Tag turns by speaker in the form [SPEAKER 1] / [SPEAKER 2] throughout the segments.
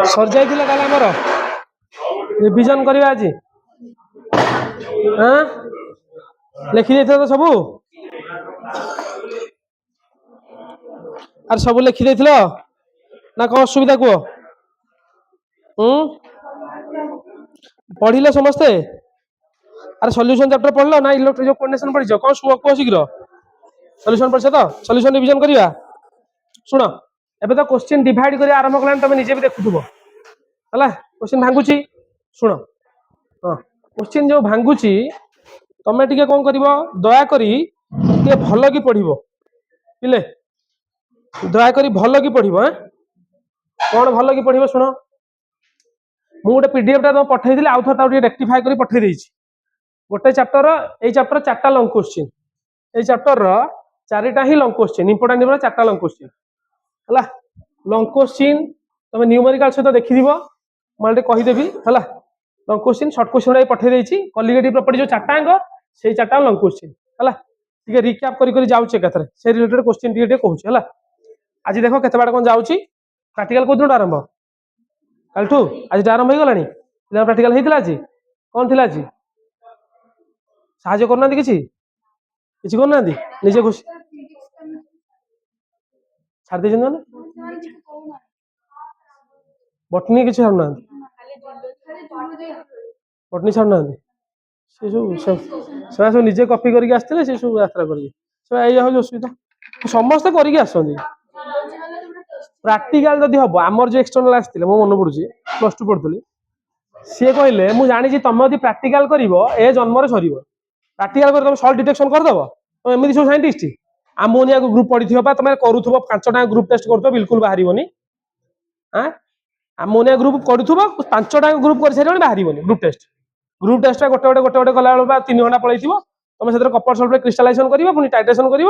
[SPEAKER 1] Sir जाइथिला ताले हमर revision करबा आज हां लिखि देथिला तो सबू आर सबू लिखि देथिला ना कोन असुविधा को पढ़िले समस्ते अरे सॉल्यूशन चैप्टर पढ़लो ना इलेक्ट्रिक कोऑर्डिनेशन पढ़िछ कोन सुआ को शीघ्र सॉल्यूशन पढ़छ तो सॉल्यूशन रिवीजन करिया सुनो एबे तो क्वेश्चन डिवाइड करिया आरंभ करलान तमे निजे भी देखुथबो हला क्वेश्चन भांगुची सुनो हां क्वेश्चन जो भांगुची तमे टिके कोन करबो दया करी टिके भलो की पढ़िबो पिले दया करी भलो की पढ़िबो कोन भलो की पढ़िबो सुनो मु गोटे पीडीएफ टा पठै दिले आउ थोर टिके रेक्टिफाई करी पठै देइछि गोटे चैप्टर ए चैप्टर चारटा लॉन्ग क्वेश्चन ए चैप्टर रो चारिटा ही लॉन्ग क्वेश्चन इंपोर्टेंट निबो चारटा लॉन्ग क्वेश्चन हला लॉन्ग क्वेश्चन तमे न्यूमेरिकल सहित देखि दिबो मालटे कहि देबी हला लॉन्ग क्वेश्चन शॉर्ट क्वेश्चन रे पठै देइछि कॉलिगेटिव प्रॉपर्टी जो चारटा अंग सेही चारटा लॉन्ग क्वेश्चन हला टिके रिकैप करी करी जाउचे कथरे से रिलेटेड क्वेश्चन टिके कहूछि हला आज देखो केते बार कोन जाउछि प्रैक्टिकल कोदिन आरंभ कालठू आज आरंभ हो गलानी पिला प्रैक्टिकल हेतिला आज कोन थिला आज साहाय्य करना किसी किसी करना निजे खुशी छाड़ दे बटनी किसी छाड़ना बटनी छाड़ना से सब निजे कॉपी करके आसते से सब यात्रा कर असुविधा समस्ते करके आसती प्रैक्टिकल जदि हम आमर जो एक्सटर्नल आसते मो मन पड़ुची प्लस टू पढ़ुली सी कहले मुझे जानी तुम यदि प्रैक्टिकल कर ए जन्म सर प्रैक्टिकल कर तुम सल्ट डिटेक्शन करदेव तुम एमती सब साइंटिस्ट आमोनिया को ग्रुप पढ़ी तुम करूब 5टा ग्रुप टेस्ट कर बिल्कुल बाहर आमोनिया ग्रुप करूब 5टा ग्रुप कर सारे बाहर ग्रुप टेस्ट गोटे गोटे गोटे गोटे कला 3 घंटा पलैथ तुम से कपर सल्ट क्रिस्टालाइजेशन कर पुणी टाइट्रेशन कर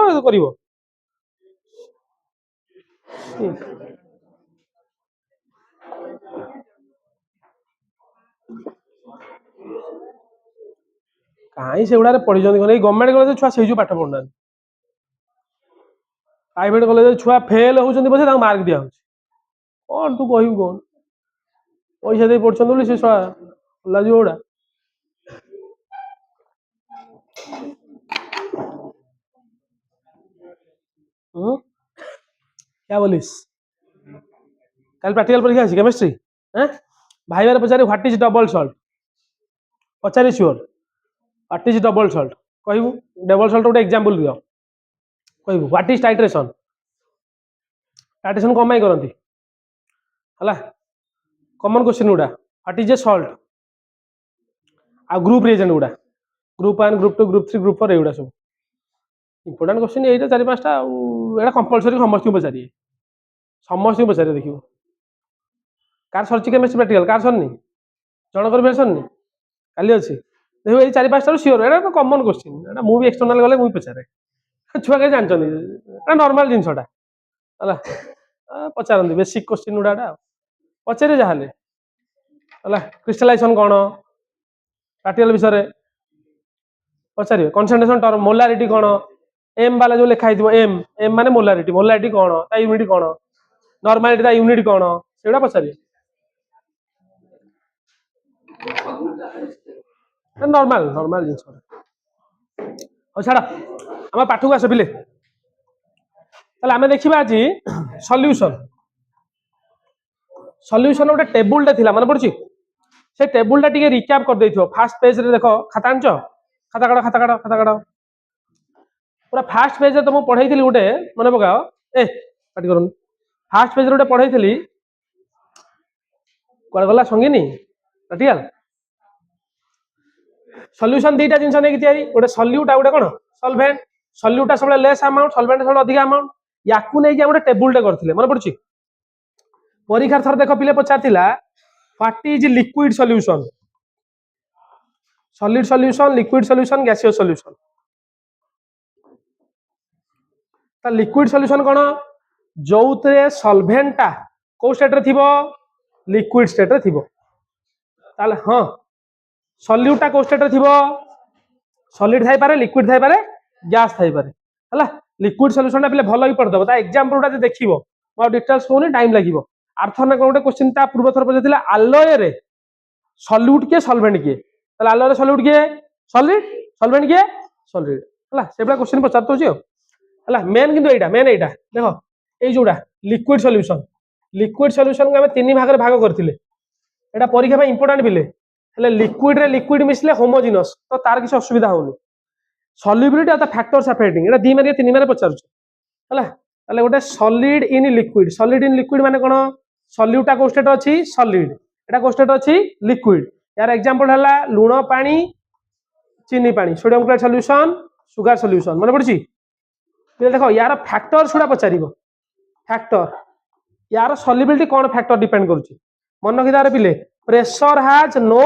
[SPEAKER 1] कहीं से गुड़ा पढ़ी गवर्नमेंट कॉलेज छुआ से पाठ पढ़ुना प्राइवेट कॉलेज छुआ फेल होती बस मार्क दिया कौन तू कहू कौन पैसा दे पढ़ुं से गुड़ा क्या बोलिस कल प्रैक्टिकल परीक्षा अच्छी केमिस्ट्री भाई बारे पचारे व्हाट इज डबल सल्ट पचारे sure what is double salt कहबू डबल सल्ट गोटे एग्जांपल दियो कहबू व्हाट इज टाइट्रेशन टाइट्रेशन कम करती है कॉमन क्वेश्चन गुड़ा व्हाट इज ए सल्ट आ ग्रुप रिएजेंट गुड़ा ग्रुप 1 ग्रुप 2 ग्रुप 3 ग्रुप 4 एगुड़ा सब इंपोर्टेंट क्वेश्चन यही 4-5टा एटा कंपलसरी समस्त पचारे समस्त पचारे देखिए कार सरची केमिस्ट्री प्रैक्टिकल कार सरनी जनकर भी सरनी काली अच्छी देखो ये 4-5टा सियोर एटा तो कॉमन क्वेश्चन एटा मु भी एक्सटर्नल गले मु पचारे छुआ के जानचनी एटा नॉर्मल जिनसटा हला पचारंती बेसिक क्वेश्चन गुडाटा पचारे जाहले हला क्रिस्टलाइजेशन कोन प्रैक्टिकल विषय पचारे कंसंट्रेशन टर्म मोलारिटी कोन एम वाला जो लिखा है एम एम माने मोलारिटी कोन ता यूनिट कोन नॉर्मलिटी ता यूनिट कोन सेडा पचारे नॉर्मल नॉर्मल जिनस और छाड़ा आम पाठ को आस पिले ताले आमे देखिबा आज सॉल्यूशन सॉल्यूशन गोटे टेबुल थिला मन पड़छि से टेबुल टा टिके रिकैप कर देथियो फर्स्ट पेज रे देखो खाता आंचो खाता काढ पूरा फर्स्ट पेज रे तुम पढ़ाई थी गोटे मन पकाओ ए पाटी करन फर्स्ट पेज रे गोटे पढ़ाई थी कोड गला संगीनी प्रैक्टिकल सॉल्यूशन दीटा जिनस नै तयारी गोटे सॉल्यूट आ गोटे कोन सॉल्वेंट सॉल्यूट सब लेस अमाउंट सॉल्वेंट सब अधिक अमाउंट याकू नै गोटे टेबुल टे करथिले मन पड़छि परीक्षा थर देखो पिले पचारथिला what is liquid solution solid solution liquid solution gaseous solution ता लिक्विड सॉल्यूशन कोन जोउतरे सॉल्वेंटा को स्टेट रे थिबो लिक्विड स्टेट रे थिबो ताले हां सॉल्यूटा को स्टेट रे थिबो सॉलिड थाई पारे लिक्विड थाई पारे गैस थाई पारे हला लिक्विड सॉल्यूशन पे भल ही पढ़दब ता एग्जांपल गुडा देखिबो मो डिटेल्स कोनी टाइम लागिबो आर्थर ना कोन क्वेश्चन ता पूर्व थर पछिला आलॉय रे सॉल्यूट के सॉल्वेंट के ताले आलॉय रे सॉल्यूट के सॉलिड सॉल्वेंट के सॉलिड हला सेबला क्वेश्चन पचारतो छी हला मेन किंतु एटा देखो ए जोडा लिक्विड सॉल्यूशन को हम तीन भाग रे भाग करथिले एटा परीक्षा में इंपोर्टेंट बिले हेले लिक्विड रे लिक्विड मिसले होमोजिनस तो तार किसी असुविधा होनी सॉल्युबिलिटी और फैक्टर्स अफेक्टिंग एटा 2 मार्क 3 मार्क पचारछ हला ताले गोटे सॉलिड इन लिक्विड माने कोन सॉल्यूटा को स्टेट अछि सॉलिड एटा को स्टेट अछि लिक्विड यार एग्जांपल हला लूण पानी चीनी पानी sodium chloride solution sugar solution माने पड़छि देखो यार फैक्टर्स गुडा पचारिबो फैक्टर यार सॉल्युबिलिटी कौन फैक्टर डिपेंड करुच्ची मन रखिदार पिले प्रेशर हैज नो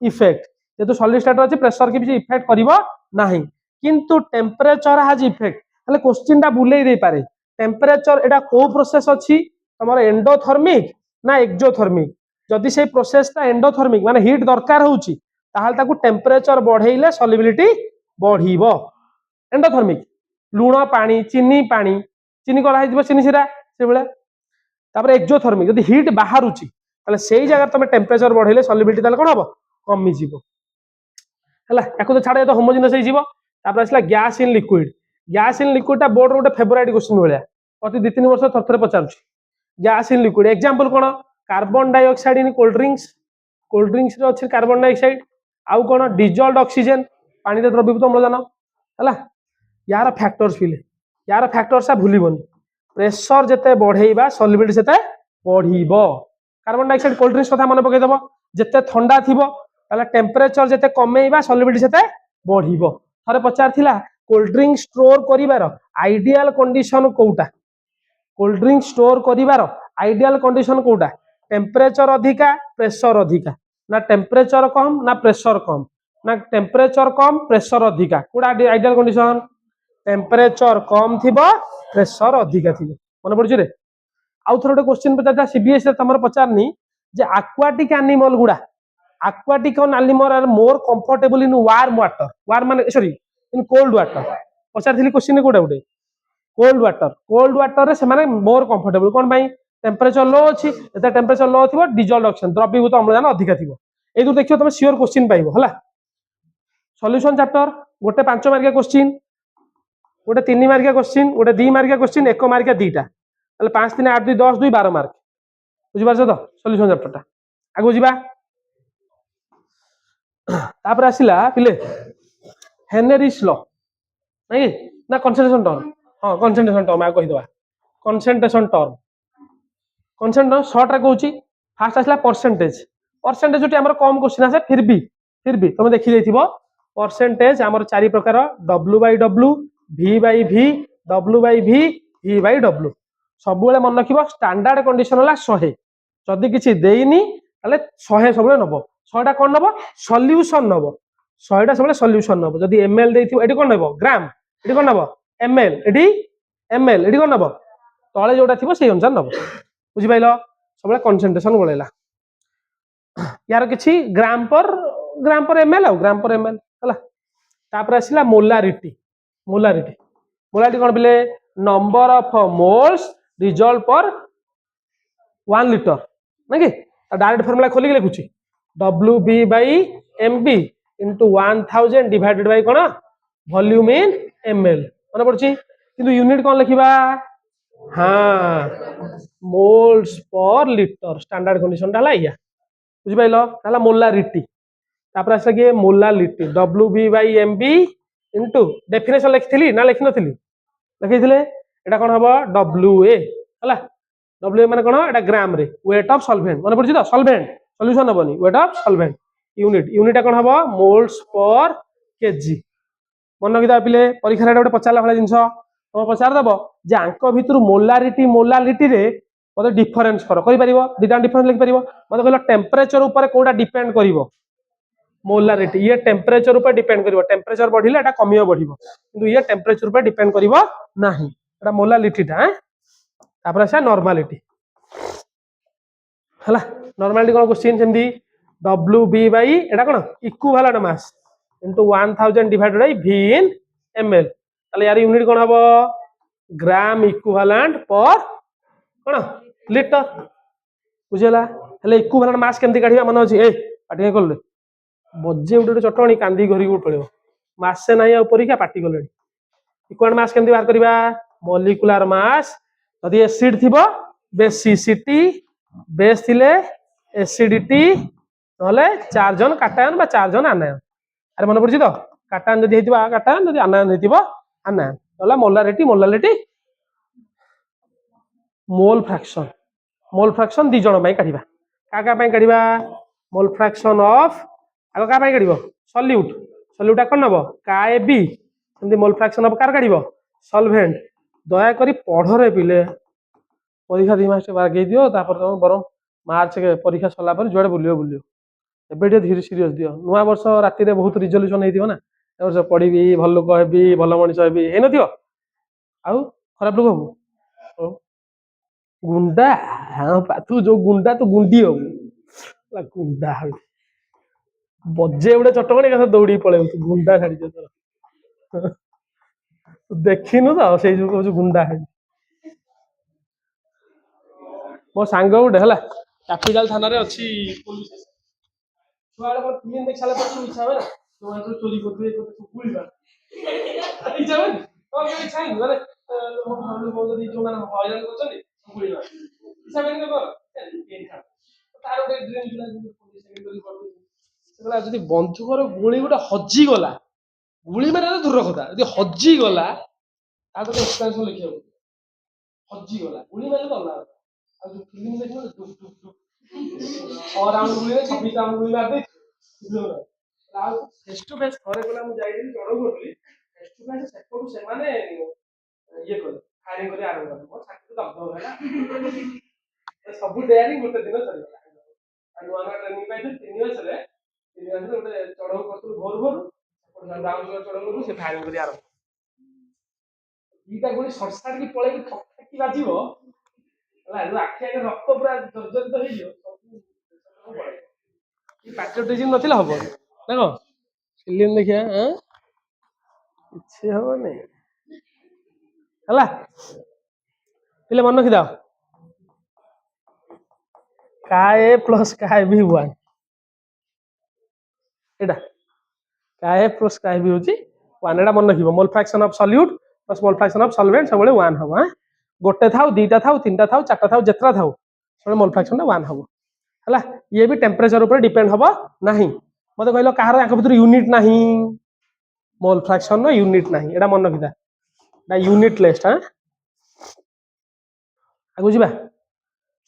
[SPEAKER 1] इफेक्ट जेतु सॉलिड स्टेट अछि प्रेशर के भी इफेक्ट करिवो नाही किंतु टेम्परेचर हैज इफेक्ट हले क्वेश्चन ता बुलेई दे पारे टेम्परेचर एटा को प्रोसेस अछि हमर एंडोथर्मिक ना एक्सोथर्मिक जदि से प्रोसेस ता एंडोथर्मिक माने हीट दरकार होउची ताहाल ताकू टेम्परेचर बढ़ेइले सॉल्युबिलिटी बढ़ीबो एंडोथर्मिक लूण पानी चीनी करा हिजबो चीनी सिरा से बेला तापर एक्सोथर्मिक जदि हीट बाहरुची ताले सेही जगह तुम टेम्परेचर बढ़ेले सॉल्युबिलिटी ताले कोन हबो कमी जीवो हला एको तो छाड़े तो होमोजेनियस हे जीवो तापर आसला गैस इन लिक्विड ता बोर्ड रोटे फेवरेट क्वेश्चन भलिया प्रति 2-3 वर्ष थरथरे पचारुची गैस इन लिक्विड एग्जांपल कोन carbon dioxide in cold drinks रे अछि कार्बन डाइऑक्साइड आउ कोन डिजॉल्व्ड ऑक्सीजन पानी रे द्रवीभूत अम्लजान हला यार फैक्टर्स भूलिबोनी प्रेशर जेते बढ़ेइबा सॉल्युबिलिटी सेते बढ़ीबो कार्बन डाइऑक्साइड कोल्ड ड्रिंक्स कथा मन पकई दबो जेते ठंडा थिबो ताले टेम्परेचर जेते कमेइबा सॉल्युबिलिटी सेते बढ़ीबो थरे पचारथिला कोल्ड ड्रिंक स्टोर करिवार आइडियल कंडीशन कोउटा कोल्ड ड्रिंक स्टोर करिवार आइडियल कंडीशन कोउटा टेम्परेचर अधिका प्रेशर अधिका ना टेम्परेचर कम ना प्रेशर कम ना टेम्परेचर कम प्रेशर अधिका कोडा आइडियल कंडीशन टेम्परेचर कम थिबो प्रेशर अधिका थिबो मन पड़छ रे आउ थोर गोटे क्वेश्चन पचारता सीबीएस रे तमर पचारनी जे एक्वाटिक एनिमल गुडा aquatic animal are more comfortable in warm माने सॉरी इन कोल्ड वाटर पचारथिली क्वेश्चन कोडा गुडे कोल्ड वाटर रे से माने मोर कंफर्टेबल कोन भाई टेम्परेचर लो अछि एता टेम्परेचर लो थिबो डिजॉल्व्ड ऑक्सीजन द्रवीभूत अम्लजान अधिका थिबो ए दु देखियो तमे श्योर क्वेश्चन पाइबो हला सॉल्यूशन चैप्टर गोटे 5 मार्किया क्वेश्चन गोटे 3 मार्किया क्वेश्चन गोटे 2 मार्किया क्वेश्चन 1 मार्किया दुईटा ताले 5 3 8 2 10 2 12 मार्क बुझि पारछ तो सॉल्यूशन चैप्टर टा आगो जिबा तापर आसिला पिले हेनरीस लॉ नै ना कंसंट्रेशन टर्म हां कंसंट्रेशन टर्म आ कहि दवा कंसंट्रेशन शॉर्ट रे कहूची फास्ट आसिला परसेंटेज जोटी हमर कम क्वेश्चन आसे फिर भी तुम देखि लेथिबो परसेंटेज हमर चारि प्रकार W/W V/V W/V V/W सब बेले मन रखिबो स्टैंडर्ड कंडीशन होला 100 जदी किछि देइनी ताले 100 सब बेले नबो 100 टा कोन नबो सॉल्यूशन नबो 100 टा सब बेले सॉल्यूशन नबो जदी ml देइथिबो एटी कोन नबो ग्राम एटी कोन नबो ml एटी कोन नबो तळे जोटा थिबो सेही अनुसार नबो बुझि पाइलो सब बेले कंसंट्रेशन बोलेला यार किछि ग्राम पर ml ग्राम पर ml हला तापर आसिला मोलारिटी कोन बिले नंबर ऑफ मोल्स रिजॉल्व पर 1 लीटर ना कि डायरेक्ट फार्मूला खोली के लिखुची WB/MB into 1000 डिवाइडेड बाय कोन वॉल्यूम इन ml मन पड़ची किंतु यूनिट कोन लिखिबा हां moles per litre standard condition ता हला बुझि पाइलो हला मोलारिटी तापर आसे के मोलारिटी WB/MB into डेफिनेशन लिखथिली ना लिखनथिली लिखिथिले एटा कोन हबो WA हला WA माने कोन एटा ग्राम रे वेट ऑफ सॉल्वेंट मन पड़छि तो सॉल्वेंट सॉल्यूशन हबनी वेट ऑफ सॉल्वेंट यूनिट कोन हबो मोल्स पर केजी मन किदा पिले परीक्षा रे गोटे पचारला भला जिंस तो पचार दबो जे आंक भितरु मोलारिटी रे मते डिफरेंस करि परिबो दिटा डिफरेंस लिखि परिबो मते कहलो टेम्परेचर ऊपर कोडा डिपेंड करिवो मोलारिटी ये टेम्परेचर ऊपर डिपेंड करिवो टेम्परेचर बढ़िले एटा कमियो बढ़िवो किंतु ये टेम्परेचर ऊपर डिपेंड करिवो नाही एटा मोलारिटी ता तापर आसा नॉर्मलिटी हला नॉर्मलिटी कोन क्वेश्चन सेमदी WB/ एटा कोन equivalent mass into 1000 divided by V in ml ताले यार यूनिट कोन हबो ग्राम इक्विवेलेंट पर कौन लिटर बुझेगा हेले इक्विवेलेंट मास केमती काढिबा मन अछि ए पाटी कले बजे उठे चटणी कांदी घरी पड़ो मासे ना परीक्षा पाटी कले इक्विवेलेंट मास केमती बाहर करबा मॉलिक्यूलर मास यदि एसिड थिबो बेसिसिटी बेस थिले एसिडिटी नहले चार्जन काटायन बा चार्जन आनायन अरे मन पड़छि तो काटायन जदि हेतिबा काटायन जदि आनायन हेतिबा आनायन नहले मोलारिटी मोल फ्रैक्शन दी जण पई काढिबा का पई काढिबा मोल फ्रैक्शन ऑफ आगो का पई काढिबो सॉल्यूट कोन नबो का ए बी सेमति मोल फ्रैक्शन ऑफ कार काढिबो सॉल्वेंट दया करी पढ़रे पिले परीक्षा 2 मास बागै दियो तापर तुम बरम मार्च के परीक्षा सला पर जुआडे बुलियो एबे धीरे सीरीयस दियो नुआ वर्ष राति रे बहुत रिजोल्यूशन हेतिबो ना ए वर्ष पढ़िबी भल लोक हेबी भल मनिष हेबी हे नथियो आउ खराब लोक हबो गुंडा हाँ तू जो गुंडा तू गुंडी हो गुंडा हो बजे उड़े चटकणी कथा दौड़ी पड़े तू गुंडा छाड़ी तोर देखिनु तो से जो कहू गुंडा है मो सांग उठे है कैपिटल थाना रे अच्छी पुलिस छुआड़े पर फिल्म देख साला पर इच्छा हो ना तो चोरी करते बुलबा इच्छा हो तो के इच्छा नहीं माने हम लोग बोल दी जो माने हॉयरन करछनी बुलबा इच्छा नहीं कर तार ଗୋଟେ ଡ୍ରିମ୍ ଥିଲା ପୁଲିସ ସେକ୍ରେଟାରୀ କରିବି ସେଗୁଡ଼ା ଯଦି ବନ୍ଧୁକର ଗୁଳି ଗୋଟେ ହଜି ଗଲା ଗୁଳି ମାନେ ଦୂର କଥା ଯଦି ହଜି ଗଲା ତା ଗୋଟେ ଏକ୍ସପେନ୍ସନ ଲେଖିବାକୁ ହଜି ଗଲା ଗୁଳି ମାନେ ତ ଅଲଗା ଆଉ ଯୋଉ ଫିଲ୍ମ ଦେଖିବ ଟୁକ୍ ଟୁକ୍ ଟୁକ୍ और राउंड गुली 26 राउंड गुली मार दे ଆଉ ଫେସ୍ ଟୁ ଫେସ୍ ଥରେ ଗଲା ମୁଁ ଯାଇଥିଲି ଚଢଉ କରୁଥିଲି ଫେସ୍ ଟୁ ଫେସ୍ ସେପଟୁ ସେମାନେ ଇଏ କଲେ ଫାୟାରିଂ କରି ଆରମ୍ଭ କଲେ ମୋ ଛାତି ଦବଦବ ହେଲା ସବୁ ଡେୟାରିଂ ଗୋଟେ ଦିନ ସରିଗଲା ନୂଆ ନୂଆ ଟ୍ରେନିଂ ପାଇଥିଲି 3 ମାସରେ ଗୋଟେ ଚଢଉ କରୁଥିଲୁ ଭୋରୁ ରାଉଣ୍ଡ ଚଢଉ କରୁଥିଲୁ ସେ ଫାୟାରିଂ କରି ଆରମ୍ଭ ଦିଟା ଗୁଳି ସଡସାଟ କି ପଳେଇକି ଠକ୍ ବାଜିବ ହେଲା ଯୋଉ ଆଖି ଆଗରେ ରକ୍ତ ପୁରା ଜର୍ଜରିତ ହେଇଯିବ ସବୁ ପଳେଇବ ପାଟ୍ରିଅଟିଜିମ୍ ନଥିଲେ ହବ ନା କଣ ଫିଲ୍ମ ଦେଖିବା କିଛି ହବନି ହେଲା ପିଲେ ମନେ ରଖିଥାଅ का ए प्लस का बी 1 एटा का ए प्लस का बी होची 1 एटा मन रखिबो mole fraction of solute plus mole fraction of solvent सबले 1 हबो हां गोटे थाउ दीटा थाउ तीनटा थाउ चारटा थाउ जेत्रा थाउ सबले मोल फ्रैक्शन 1 हबो हला ये भी टेंपरेचर ऊपर डिपेंड हबो नाही मते कहलो कहार आंख भीतर यूनिट नाही मोल फ्रैक्शन नो यूनिट नाही एटा मन रखिदा ना यूनिट लिस्ट हां आगु जिबा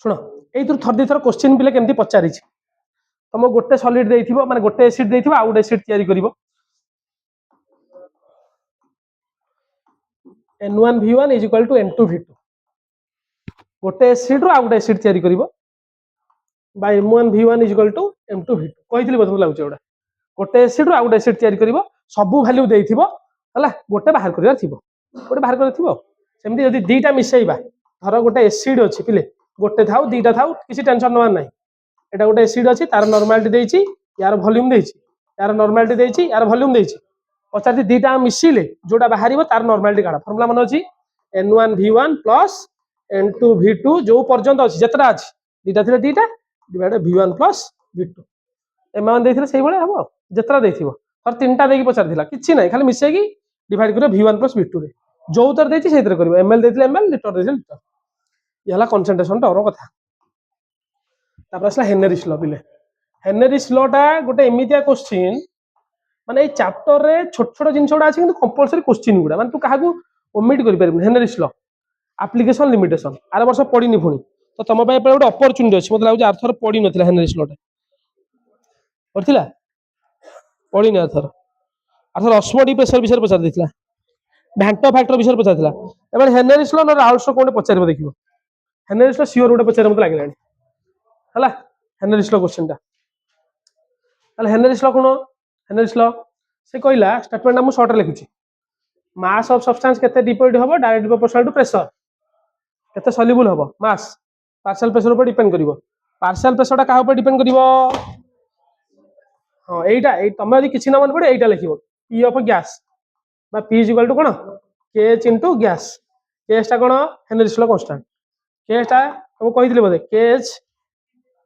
[SPEAKER 1] सुनो एई थर थर दी थर क्वेश्चन पिले केमती पचारि छी तुम गोटे सॉलिड देइथिबो माने गोटे एसिड देइथिबो आ गोटे एसिड तयारी करिवो N1V1 is equal to N2V2 गोटे एसिड रो आ गोटे एसिड तयारी करिवो by M1V1 is equal to M2V2 कहितली बदम लागुछ एडा गोटे एसिड रो आ गोटे एसिड तयारी करिवो सब वैल्यू देइथिबो हला गोटे बाहर करिवार थिबो गोटे बाहर करिथिबो सेमती यदि दीटा मिसेइबा धर गोटे एसिड अछि पिले गोटे थाउ दीटा थाउ किसी टेंशन नवा नाही एटा गोटे एसिड अछि तार नॉर्मलिटी देइछि यार वॉल्यूम देइछि यार नॉर्मलिटी देइछि यार वॉल्यूम देइछि पचारि दीटा मिसिले जोटा बाहरिबो तार नॉर्मलिटी काढा फार्मूला मन अछि N1V1 प्लस N2V2 जो पर्यंत अछि जेतरा अछि दीटा थिले दीटा डिवाइड V1 प्लस V2 एमान देइथिले सेही बळे हबो जेतरा देइथिबो और तीनटा देकी पचारि दिला किछि नै खाली मिसेकी डिवाइड करियो V1 प्लस V2 रे जो उतर देइछि सेहितरे करियो ml देइथिले ml लिटर देइथिले लिटर यहला कंसंट्रेशन टॉर कथा तापर असला हेनरीस लॉ पिले हेनरीस लॉ टा गोटे एमितिया क्वेश्चन माने ए चैप्टर रे छोट छोट जिंस उडा अछि किंतु कंपलसरी क्वेश्चन गुडा माने तू काहाकू ओमिट करि परबे हेनरीस लॉ एप्लीकेशन लिमिटेशन आर वर्ष पढिनी फुनी तो तम पाए गोटे अपॉर्चुनिटी अछि मते लागु आर्थर पढि नथिला हेनरीस लॉ टा पढिथिला पढिनी आर्थर ऑस्मोटिक प्रेशर विषय पचार दिथिला भ्यांटो फैक्टर विषय पचार दिथिला एबे हेनरीस लॉ न राउल्स कोन पचारबो देखिबो हेनरीस लॉ सियोर गोटे पचार मते लागिलानी हला हेनरीस लॉ क्वेश्चन टा हला हेनरीस लॉ कोन हेनरीस लॉ से कहला स्टेटमेंट हम शॉर्ट लिखुची मास ऑफ सब्सटेंस केते डिपेंड होबो डायरेक्ट प्रोपोर्शनल टू प्रेशर केते सॉल्युबल होबो मास पार्शियल प्रेशर ऊपर डिपेंड करिवो पार्शियल प्रेशर टा का ऊपर डिपेंड करिवो हां एटा ए तमे यदि किछि न मन पड़े एटा लिखिवो P ऑफ गैस बा P इज इक्वल टू कोन KH इनटू गैस केस टा कोन हेनरीज लॉ कांस्टेंट केस टा हम कहितले बोले केस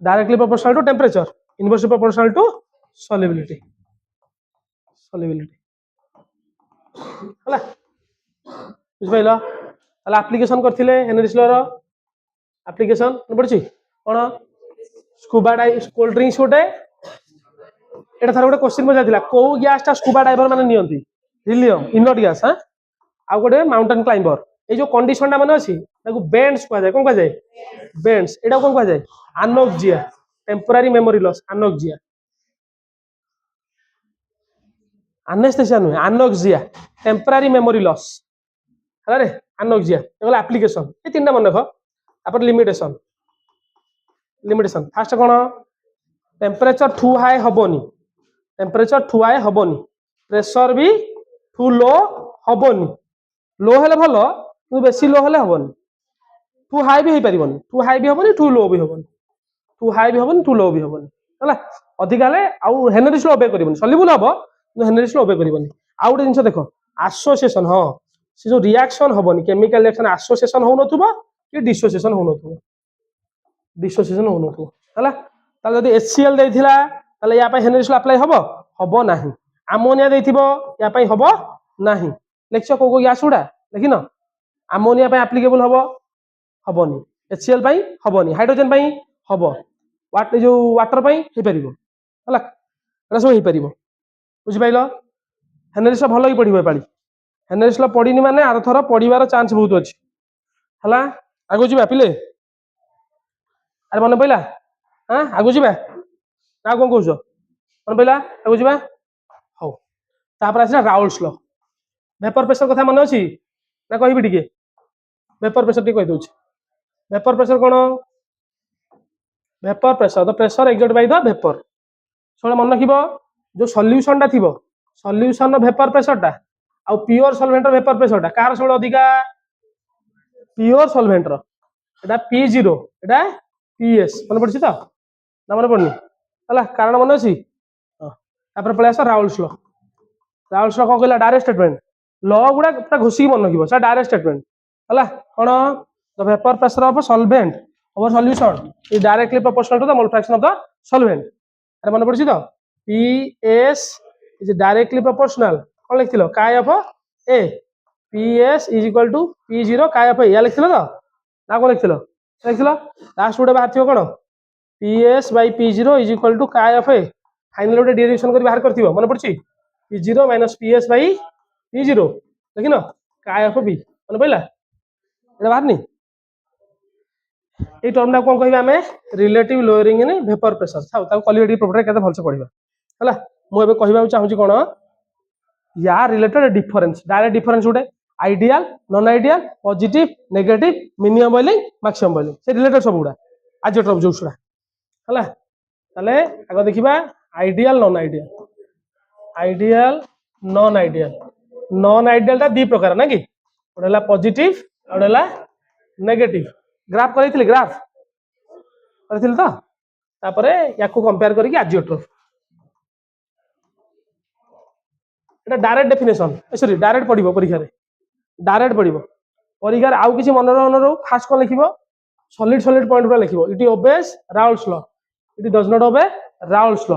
[SPEAKER 1] directly proportional to temperature inversely proportional to solubility हला बुझ पाइलो ताला एप्लीकेशन करथिले हेनरीज लॉ रो एप्लीकेशन पड़छि कोन स्कूबा कोल्ड ड्रिंक्स गोटे एटा थार गोटे क्वेश्चन पचारथिला को गैस टा स्कूबा डाइवर माने नियंती हिलियम इनट गैस हां आ गोटे माउंटेन क्लाइंबर ए जो कंडीशन टा माने अछि ताकू बेंड्स कह जाय कोन कह जाय बेंड्स एटा कोन कह जाय anoxia temporary memory loss anoxia anaesthesia नु एनोक्सिया टेम्पररी मेमोरी लॉस हला रे एनोक्सिया एगला एप्लीकेशन ए तीनटा मन रखो तापर लिमिटेशन फास्ट कोन टेम्परेचर टू हाई हबोनी टेम्परेचर टू हाई हबोनी प्रेशर भी टू लो हबोनी लो हेले भलो तू बेसी लो हेले हबोनी टू हाई भी हे परिबोनी टू हाई भी हबोनी टू लो भी हबोनी टू हाई भी हबोनी टू लो भी हबोनी हला अधिका ले आउ हेनरीज लॉ ओबे करिबोनी सॉल्युबल हबो କିନ୍ତୁ हेनरीज लॉ ओबे करिबोनी आउ गोटे जिंस देखो एसोसिएशन हां से जो रिएक्शन हबोनी केमिकल रिएक्शन एसोसिएशन हो नथुबो कि डिसोसिएशन हो नथुबो हला ताले जदी HCl देथिला ताले या पय हेनरीज लॉ अप्लाई हबो नाही अमोनिया देथिबो या पय हबो नाही लेक्चर को गैस उडा देखिन अमोनिया पय एप्लीकेबल हबोनी HCl पय हबोनी हाइड्रोजन पय हबो जो वाटर पय हे परिबो हला एला सब हे परिबो बुझि पाइलो हेनरीज लॉ भलो ही पढिबो पाली हेनरीज लॉ पढिनी माने आर थरो पढिबार चांस बहुत अछि हला आगो जिबा पिले अरे मन पइला हां आगो जिबा ना कोन कहउछो मन पइला आगो जिबा हो तापर आसिना राउल्स लॉ वेपर प्रेशर कथा मन अछि ना कहिबि टिके वेपर प्रेशर टी कहि दोछि वेपर प्रेशर कोन vapour pressure the pressure exerted by the vapour सोला मन रखिबो जो सॉल्यूशन टा थिबो सॉल्यूशन वेपर प्रेशर टा आ प्योर सॉल्वेंट वेपर प्रेशर टा कार सोला अधिका प्योर सॉल्वेंट रो एटा P0 एटा PS मन पड़छि त ना मन पड़नी हला कारण मन अछि तापर पळे आस राउल्स लॉ कोन कहला डायरेक्ट स्टेटमेंट लॉ गुडा पूरा घोसी मन रखिबो सा डायरेक्ट स्टेटमेंट हला कोन the vapour pressure of solvent over solution is directly proportional to the mole fraction of the solvent अरे मन पड़छि त PS is directly proportional कौन लिखथिलो काय of A PS is equal to P0 काय ऑफ A या लिखथिलो त ना को लिखथिलो लास्ट गोटे बाहर थिबो कोन PS by P0 is equal to काय ऑफ A फाइनल गोटे डेरिवेशन करी बाहर करथिबो मन पड़छि P0 minus PS by P0 देखिनो काय ऑफ B मन पइला एटा बाहर नी ए टर्म कोन कहबा हमें relative lowering in vapour pressure थाउ ता क्वालिटी प्रॉपर्टी केते भलसे पढिबा हला मु एबे कहबा चाहूची कोन या रिलेटेड डिफरेंस डायरेक्ट डिफरेंस उडे ideal non ideal positive negative minimum boiling maximum boiling से रिलेटेड सब उडा आज टॉप जोसुडा हला ताले आगो देखिबा आइडियल नॉन आइडियल ता दी प्रकार ना कि ओडला पॉजिटिव ओडला नेगेटिव ग्राफ करैथिले ग्राफ करथिल त तापरे याकू कंपेयर करिकि आजियोट्रोफ एटा डायरेक्ट डेफिनेशन सॉरी डायरेक्ट पढिबो परीक्षा रे डायरेक्ट पढिबो परीक्षा रे आउ किछि मनरो फास्ट कोन लिखिबो सॉलिड पॉइंट पूरा लिखिबो it obeys Raoult's law it does not obey Raoult's law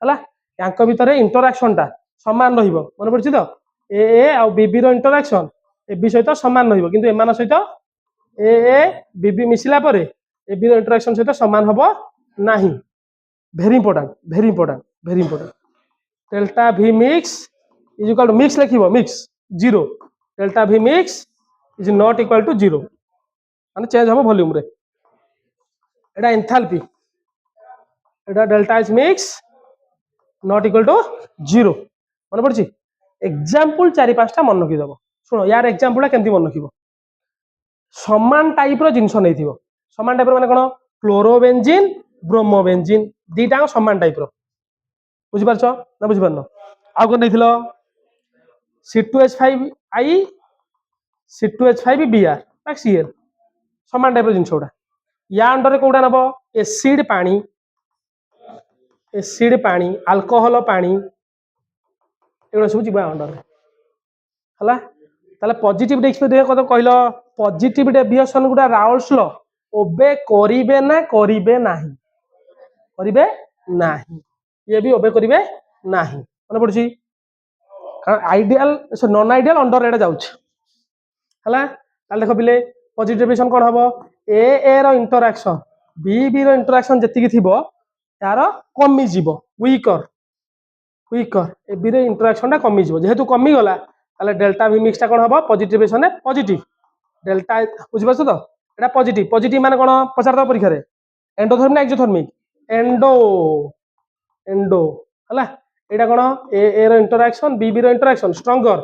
[SPEAKER 1] हला यांक भितरे इंटरैक्शन टा समान रहिबो मन पड़छि त ए आ बीबी रो इंटरैक्शन ए बी सहित समान रहिबो किंतु एमान सहित ए बीबी मिसिला परे ए बी रो इंटरैक्शन सहित समान हबो नाही very important delta v mix is equal to mix लिखिबो mix 0 delta v mix is not equal to 0 माने चेंज हबो वॉल्यूम रे एटा एंथैल्पी एटा delta is mix not equal to 0 मन पड़छि एग्जांपल 4-5 टा मन रखि दबो सुनो यार एग्जांपल केंति मन रखिबो समान टाइप रो जिंस नै थिबो समान टाइप रो माने कोन क्लोरोबेंजीन ब्रोमोबेंजीन दीटा समान टाइप रो बुझि परछो ना बुझि परनो आ कोन नैथिलो C2H5I C2H5Br बाक Cl समान टाइप रो जिंस उडा या अंडर रे कोडा नबो एसिड पानी अल्कोहल पानी एगुडा सब जिबा अंडर रे हला ताले पॉजिटिव डेक्स पे देख कत कहलो पॉजिटिव डेविएशन गुडा राउल्स लॉ ओबे करिवे ना करिवे नाही करिवे नाही ये भी ओबे करिवे नाही मन पड़ुछि कारण आइडियल नॉन आइडियल अंडर एटा जाउछ हला ताले देखो पिले पॉजिटिव डेविएशन कोन हबो ए रो इंटरैक्शन बी रो इंटरैक्शन जति की थिबो तार कमी जीवो वीकर ए बी रो इंटरैक्शन टा कमी जीवो जेहेतु कमी गला ताले डेल्टा वी मिक्स टा कोन हबो पॉजिटिव डेविएशन पॉजिटिव डेल्टा बुझि पाछो तो एटा पॉजिटिव माने कोन पचार दो परीक्षा रे एंडोथर्मिक ना एक्सोथर्मिक एंडो एंडो हला एटा कोन ए रो इंटरैक्शन बी रो इंटरैक्शन स्ट्रांगर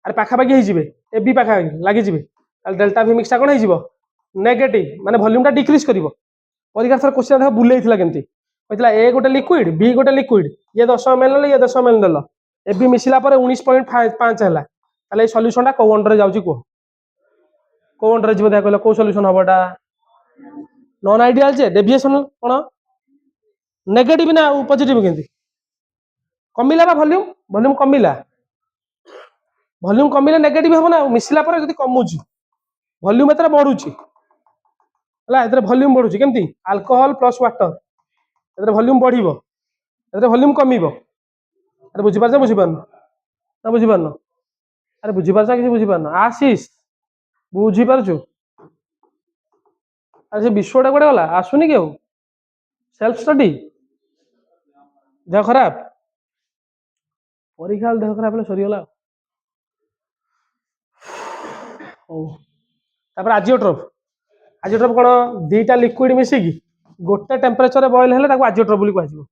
[SPEAKER 1] अरे पाखा पाखी हे जिवे ए बी पाखा लागि जिवे ताले डेल्टा वी मिक्स टा कोन हे जिवो नेगेटिव माने वॉल्यूम टा डिक्रीज करिवो परीक्षा सर क्वेश्चन देखो बुलेइथिला केमती कहतिला ए गोटे लिक्विड बी गोटे लिक्विड ये 10 ml ले ये 10 ml देलो ए बी मिसिला पर 19.5 हैला ताले ए सॉल्यूशन टा को अंडर जाउची को अंडर जिवो देखा कहलो को सॉल्यूशन हबोटा नॉन आइडियल जे डेविएशन कोन नेगेटिव ना पॉजिटिव केमती कमिला बा वॉल्यूम कमिला नेगेटिव हबो ना मिसिला पर जदी कमुची वॉल्यूम एतरा बढ़ुची हला एतरा वॉल्यूम बढ़ुची केमती अल्कोहल प्लस वाटर एतरा वॉल्यूम बढ़िबो एतरा वॉल्यूम कमिबो अरे बुझि पारछ ना बुझि पारनो अरे बुझि पारछ कि बुझि पारनो आशीष बुझि पारछु अरे से विश्वटा कोडे गला आसुनी केउ सेल्फ स्टडी देह खराब परीक्षा देह खराब सरी गला तापर आजियोट्रोप कोन दीटा लिक्विड मिसिकी गोटे टेम्परेचर बॉयल हेले ताको आजियोट्रोप बोली कहजिवो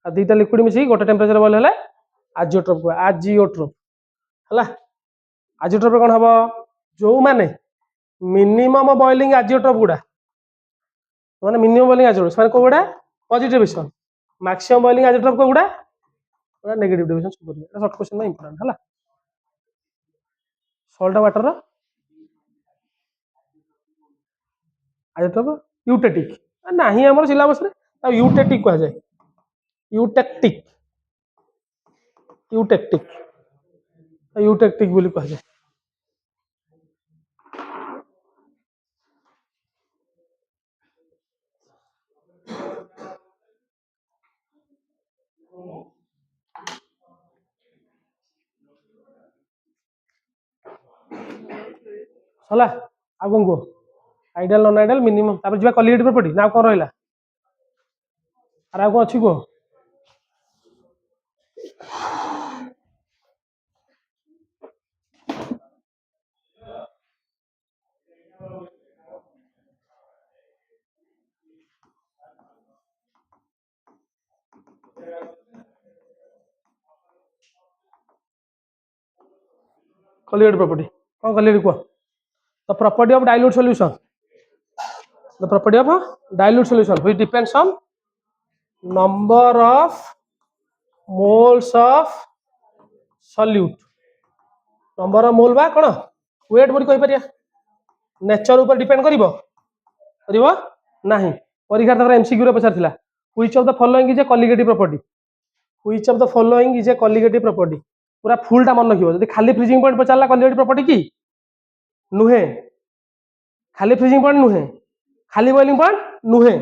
[SPEAKER 1] आ दीटा लिक्विड मिसिकी गोटे टेम्परेचर बॉयल हेले आजियोट्रोप हला आजियोट्रोप कोन हबो जो माने मिनिमम बॉइलिंग आजियोट्रोप गुडा माने मिनिमम बॉइलिंग आजियोट्रोप माने को गुडा पॉजिटिव डेविएशन मैक्सिमम बॉइलिंग आजियोट्रोप को गुडा नेगेटिव डेविएशन सब करिवे एटा शॉर्ट क्वेश्चन में इंपोर्टेंट हला सॉल्ट वाटर आजियोट्रोप यूटेटिक नाही हमर सिलेबस रे आ यूटेटिक कह जाय यूटेक्टिक बोली कह जाय हला आ कोन को आइडियल नॉन आइडियल मिनिमम तापर जिबा क्वालिटी प्रॉपर्टी ना कोन रहला आर आ को अछि को क्वालिटी प्रॉपर्टी कोन क्वालिटी को the property of dilute solution which depends on number of moles of solute number of mole बा कोन वेट बोली कहि परिया नेचर ऊपर डिपेंड करिवो नाही परीक्षा तकर एमसीक्यू रे पछार थिला which of the following is a colligative property पूरा फुल टा मन रखिबो जदी खाली फ्रीजिंग पॉइंट पचारला कॉलिगेटिव प्रॉपर्टी की नुहे खाली फ्रीजिंग पॉइंट नुहे खाली बॉइलिंग पॉइंट नुहे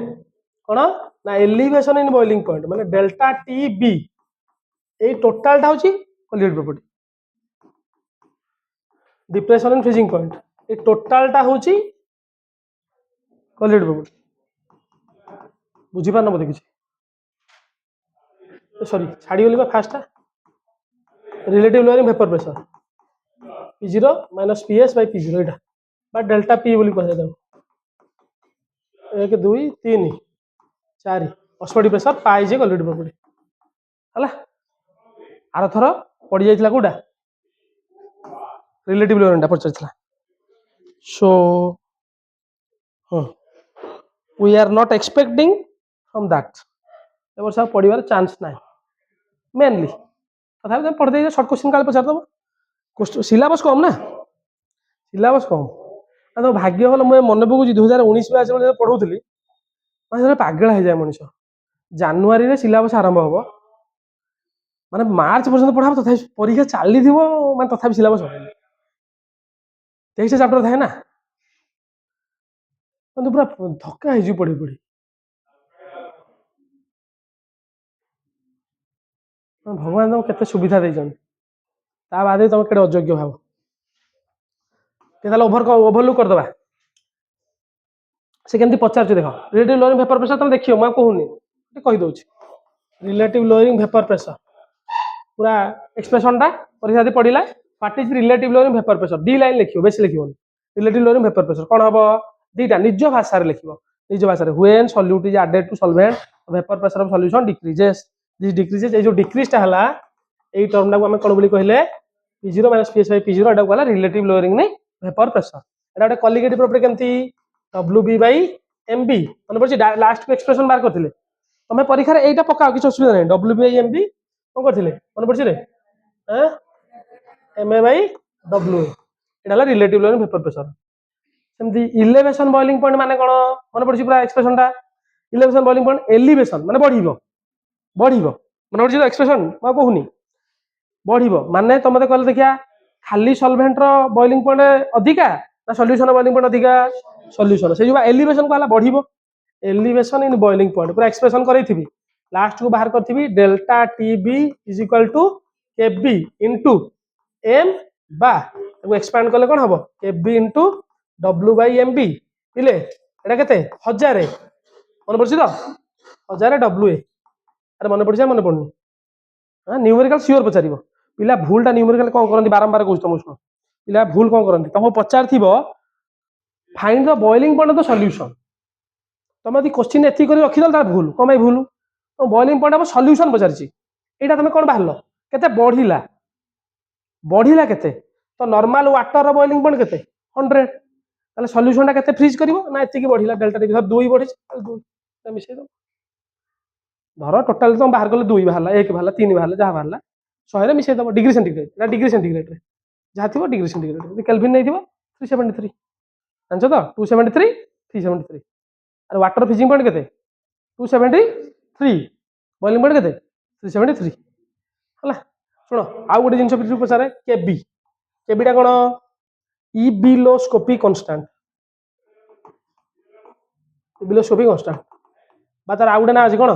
[SPEAKER 1] कोन ना एलिवेशन इन बॉइलिंग पॉइंट माने डेल्टा टी बी ए टोटल टा होची colligative property depression in freezing point A total टा होची कॉलिगेटिव प्रॉपर्टी बुझी पारन बोले किछि सॉरी छाड़ी गली first relative lowering vapour pressure P0 minus PS by P0 एटा बा डेल्टा P बोली कह जाय 1 2 3 4 ऑस्मोटिक प्रेशर पाई जे कॉलिगेटिव प्रॉपर्टी हला आर थरो पड़ी जाइतला कोडा रिलेटिव लोअरिंग टा पचरतला so we are not expecting from that ever सब पढ़िबार चांस नाही मेनली तथा भी पढ़ दे शॉर्ट क्वेश्चन काल पचार दबो सिलेबस कम ना सिलेबस कम तो भाग्य हल मुझे मन पकूँ 2019 बैच में पढ़ाऊली मैं पागल हो जाए मनीष जानुरी में सिलेबस आरंभ हम माने मार्च पर्यंत पढ़ा तथा परीक्षा चली मैं तथा सिलेबस हम 23 चैप्टर थाए ना मतलब पूरा धक्का हो पढ़ी पढ़ी भगवान तुमको केते सुविधा देइछन ता बादे तुम केडे अयोग्य भाव ताले ओभरलुक कर दबा से केमती पचार देख रिलेटिव लोअरिंग वेपर प्रेशर तुम देखियो मैं कहूनी कहि दउछि रिलेटिव लोअरिंग वेपर प्रेशर पूरा एक्सप्रेशन टा परीक्षा दे पड़िला what is relative lowering vapour pressure डी लाइन लिखियो बेसी लिखियोनी रिलेटिव लोअरिंग वेपर प्रेशर कोन हबो दीटा निज भाषा रे लिखियो निज भाषा रे when solute is added to solvent vapour pressure of solution decreases this decreases ए जो डिक्रीज टा हला एई टर्म टा को हम कोन बोली कहले P0 - PS by P0 एटा कहला रिलेटिव लोअरिंग नै वेपर प्रेशर एटा ଗୋଟେ कॉलिगेटिव प्रॉपर्टी केमती WB by MB मन पड़छि लास्ट को एक्सप्रेशन बार करथिले तमे परीक्षा रे एटा पकाओ किछ असुविधा नै WB by MB कोन करथिले मन पड़छि रे MA by W एटा हला रिलेटिव लोअरिंग वेपर प्रेशर सेमती इलेवेशन बॉइलिंग पॉइंट माने कोन मन पड़छि पूरा एक्सप्रेशन टा इलेवेशन बॉइलिंग पॉइंट एलिवेशन माने बढ़िबो मन पड़छि एक्सप्रेशन म कहूनी बढ़िबो माने तुम मते कहले देखिया खाली सॉल्वेंट रो बॉइलिंग पॉइंट अधिका ना सॉल्यूशन बॉइलिंग पॉइंट अधिका सॉल्यूशन से जो एलिवेशन को हला बढ़िबो एलिवेशन इन बॉइलिंग पॉइंट पूरा एक्सप्रेशन करैथिबी लास्ट को बाहर करथिबी delta TB is equal to KB into M बा को एक्सपांड करले कोन हबो KB into W by MB इले एटा केते 1000 मन पड़छि तो 1000 डब्ल्यू अरे मन पड़छि मन पड़नी हां न्यूमेरिकल श्योर पचारिबो पिला भूलटा न्यूमेरिकल कोन करंती बारंबार कहू तुम सुनो पिला भूल कोन करंती तुम पचार थिबो find the boiling point of the solution तुम यदि क्वेश्चन एथि करी रखि दल ता भूल कोन भाई भूल तो बॉइलिंग पॉइंट ऑफ सॉल्यूशन पचारछि एटा तुम कोन बाहरलो केते बढ़िला केते तो नॉर्मल वाटर रो बॉइलिंग पॉइंट केते 100 ताले सॉल्यूशन टा केते फ्रीज करिवो ना एति की बढ़िला डेल्टा टी 2 बढ़ि 2 मिसै दो धर टोटल तुम बाहर कले 2 बाहरला 1 बाहरला 3 बाहरला जहा बाहरला 100 रे मिसै दबो डिग्री सेंटीग्रेड ना डिग्री सेंटीग्रेड रे जहा थिबो डिग्री सेंटीग्रेड केल्विन नै थिबो 373 जानछो तो 273 373 अरे वाटर फ्रीजिंग पॉइंट केते 273 बॉइलिंग पॉइंट केते 373 हला सुनो आ गोटे जिंस पिछु पचारे केबी टा कोन इबिलोस्कोपिक कांस्टेंट इबिलोस्कोपिक कांस्टेंट बा तार आ गोटे ना अछि कोन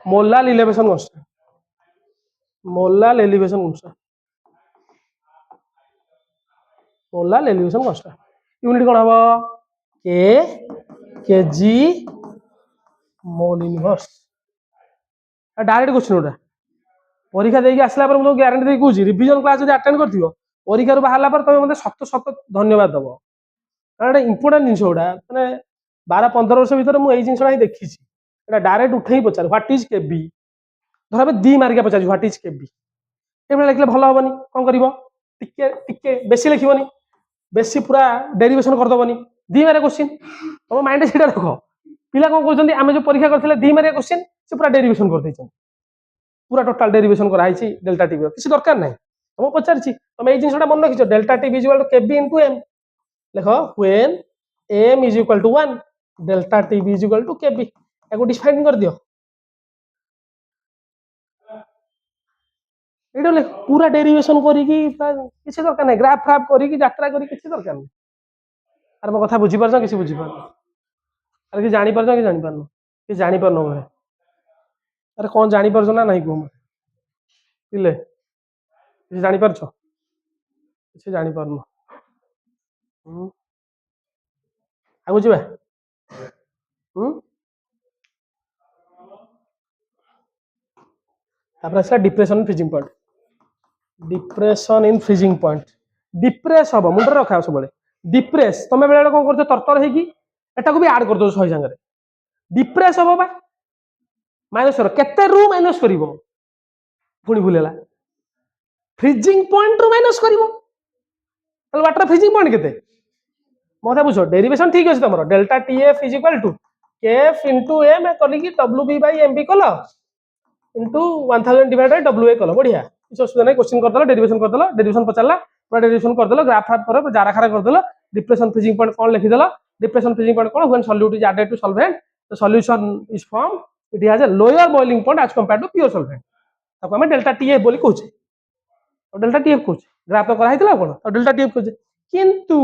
[SPEAKER 1] molal elevation constant molal elevation constant unit कोन हबो KG mole inverse direct question उडा परीक्षा देके आसला पर मैं ग्यारंटी दे कहूँ रिविजन क्लास जो अटेंड कर परीक्षा बाहर पर तुम मतलब सत सत धन्यवाद दब कारण इंपोर्टाट जिन गुड़ा मैंने 12-15 वर्ष भर मुझे जिनसा ही देखी डायरेक्ट उठे पचार व्हाट इज केबी धर 2 मार्किया पचार व्हाट इज केबी ये लिखले भल हेनी कौन कर बेसी लिखनी बेसी पूरा डेरिवेशन करदेवनी 2 मार्किया क्वेश्चन तुम माइंड से रख पिला कौन कहते आम जो परीक्षा करते 2 मार्किया क्वेश्चन से पूरा डेरिवेशन कर पूरा टोटाल डेरिवेशन कराई डेल्टा टी किसी दरकार नहीं तुम पचार तुम ये जिनसा मन रखी delta T is equal to KB into m लिख when m is equal to 1 delta T is equal to Kb या डिफाइन कर दियो ये पूरा डेरिवेशन करी किसी दरकार नहीं ग्राफ फ्राफ करी यात्रा करी किसी दरकार नहीं अरे मो कथा बुझी पारछ किसी बुझी पारन अरे कि जानि पारछ कि जानि पारन कि जानि पारन भाई अरे कौन जानी पारछ ना नहीं कहूँ पिले किसी जानी पारछ किसी जानी पारन आगु जीवा तापर आसला depression freezing point depression in freezing point depress हम मुंड रखा सब डिप्रेस तुम बेले कौन कर तरतर होगी एटा को भी ऐड कर दो सही संगे डिप्रेस हम बा माइनस कर केते रु माइनस करिवो पुणी भूलेला फ्रीजिंग पॉइंट रु माइनस करिवो तले वाटर फ्रीजिंग पॉइंट केते मोथा बुझो डेरिवेशन ठीक अछि तमरो delta Tf is equal to Kf into m कली कि डब्ल्यूबी बाय एमबी कलो इनटू 1000 डिवाइड बाय डब्ल्यूए कलो बढ़िया किछ असुविधा नहीं क्वेश्चन कर दलो डेरिवेशन पचारला पूरा डेरिवेशन कर दलो ग्राफ फ्राफ पर जारा खारा कर दलो डिप्रेशन फ्रीजिंग पॉइंट कोन लिखि दलो डिप्रेशन फ्रीजिंग पॉइंट कोन when solute is added to solvent the solution is form it has a lower boiling point as compared to pure solvent ताको हम डेल्टा टीएफ बोली कहूचे और डेल्टा टीएफ कहूचे ग्राफ तो करा हितला कोन और डेल्टा टीएफ कहूचे किंतु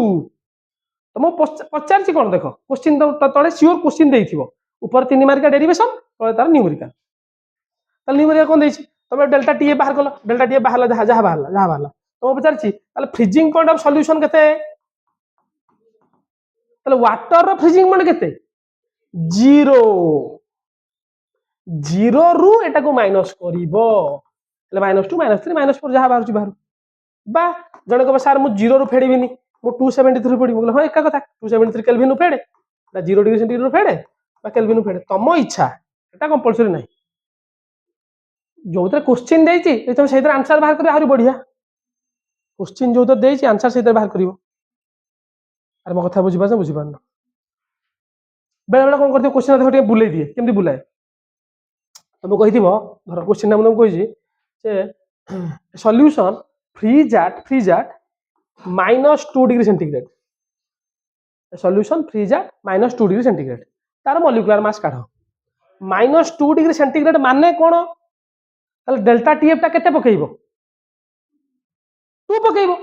[SPEAKER 1] तुम पचार कौन देख क्वेश्चन तले सियोर क्वेश्चन देइथिबो ऊपर 3 मार्क डेरिवेशन तले तार न्यूमेरिकल ताले न्यूमेरिकल कोन देइछि तुम डेल्टा टी बाहर कल डेल्टा टी बाहर जहाँ बाहर तुम पचार ताले फ्रीजिंग पॉइंट ऑफ सॉल्यूशन केते ताले वाटर रो फ्रीजिंग पॉइंट केते 0 0 रु एटा को माइनस करिवो -2 -3 -4 जहाँ बाहर बाहर बा जने को सर मु 0 रु फेडिबिनी मु 273 फेडी बोले हां एका कथा 273 केल्विन रु फेडे ना 0 डिग्री सेंटीग्रेड रु फेडे बा केल्विन रु फेडे तम इच्छा एटा कंपलसरी नाही जो क्वेश्चन देइछि तुम सेतर आंसर बाहर कर आहुरी बढ़िया क्वेश्चन जो देइछि आंसर सेतर बाहर करिवो अरे मो कथा बुझी पारन बेले बेले कौन करते क्वेश्चन देखो टिके बुलाई दिए केमती बुलाए तुम कही धर क्वेश्चन ना तुमको कही solution freeze at -2 degree centigrade solution freeze at -2 degree centigrade तार मॉलिक्यूलर मास काढ -2 डिग्री सेंटीग्रेड माने कोन ताले डेल्टा टीएफ टा केते पकेइबो 2 पकेइबो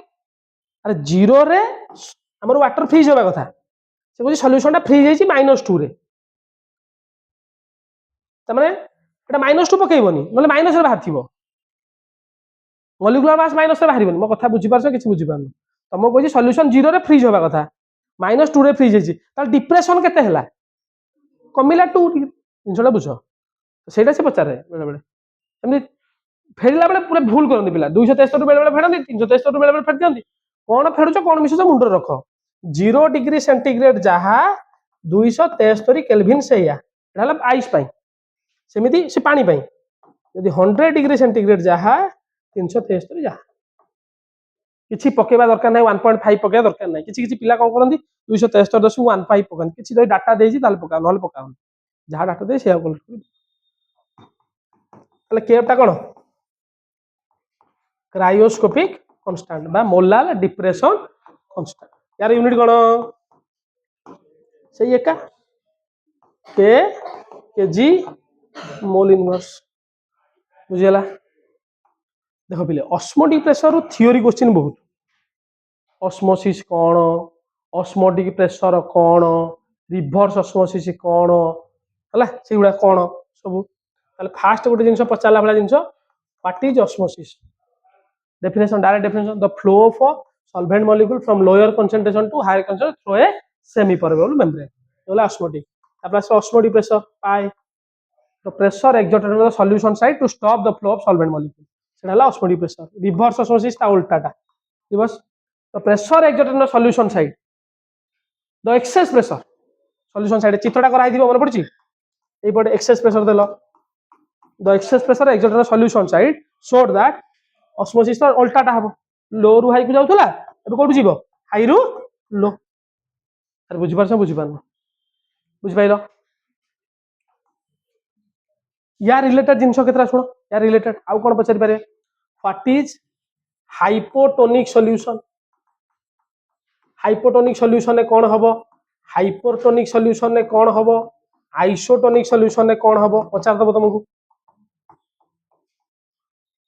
[SPEAKER 1] अरे 0 रे हमर वाटर फ्रीज होबा कथा से कहै सॉल्यूशन टा फ्रीज हेछि -2 रे त माने एटा -2 पकेइबोनी नले माइनस रे बाहर थिबो मॉलिक्यूलर मास माइनस रे बाहरिबोनी मो कथा बुझी पारछ किछि बुझी पारन तमो कहै सॉल्यूशन 0 रे फ्रीज होबा कथा -2 रे फ्रीज हेछि त डिप्रेशन केते हला कमिला 2 जिनसटा बुझ सेटा से पचारे बेले बेले एमनी फेरला बेले पूरा भूल करन पिला 273 बेले बेले फेडन 373 बेले बेले फेड दियंती कोन फेडुछ कोन मिसुछ मुंडर रख 0 डिग्री सेंटीग्रेड जहा 273 केल्विन सेया एटा आइस पाई सेमिति से पानी पाई यदि 100 डिग्री सेंटीग्रेड जहा 373 जहा किछि पकेबा दरकार नै 1.5 पकेबा दरकार नै किछि किछि पिला कोन करंती 273.15 पकन किछि दई डाटा देइछि ताल पका नहल पका जहा डाटा दे से कोन ताले केपटा कोन क्रायोस्कोपिक कांस्टेंट बा मोलार डिप्रेशन कांस्टेंट यार यूनिट कोन सही एका के केजी मोल इनवर्स बुझियला देखो पिले ऑस्मोटिक प्रेशर रो थ्योरी क्वेश्चन बहुत ऑस्मोसिस कोन ऑस्मोटिक प्रेशर कोन रिवर्स ऑस्मोसिस कोन हला सेगुडा कोन सब ताले फास्ट गोटे जिंस पचाला भला जिंस what is osmosis definition direct definition the flow of solvent molecule from lower concentration to higher concentration through a semi permeable membrane होला ऑस्मोटिक तापर से ऑस्मोटिक प्रेशर पाए the pressure exerted on the solution side to stop the flow of solvent molecule सेटा होला osmotic pressure reverse osmosis ता उल्टाटा reverse the pressure exerted on the solution side the excess pressure solution side चित्रटा करा दिबो मन पड़ची एई पटे excess pressure देलो the excess pressure exerted on the solution side showed that osmosis तो उल्टाटा हबो लो रु हाई को जाउथला एबे कोठु जीवो हाई रु लो अरे बुझी पारछ बुझी पारन बुझ पाइलो या रिलेटेड जिंस केतरा सुनो या रिलेटेड आउ कोन पचारि पारे व्हाट इज हाइपोटोनिक सॉल्यूशन ने कोन हबो हाइपोटोनिक सॉल्यूशन ने कोन हबो आइसोटोनिक सॉल्यूशन ने कोन हबो पचार दबो तुमको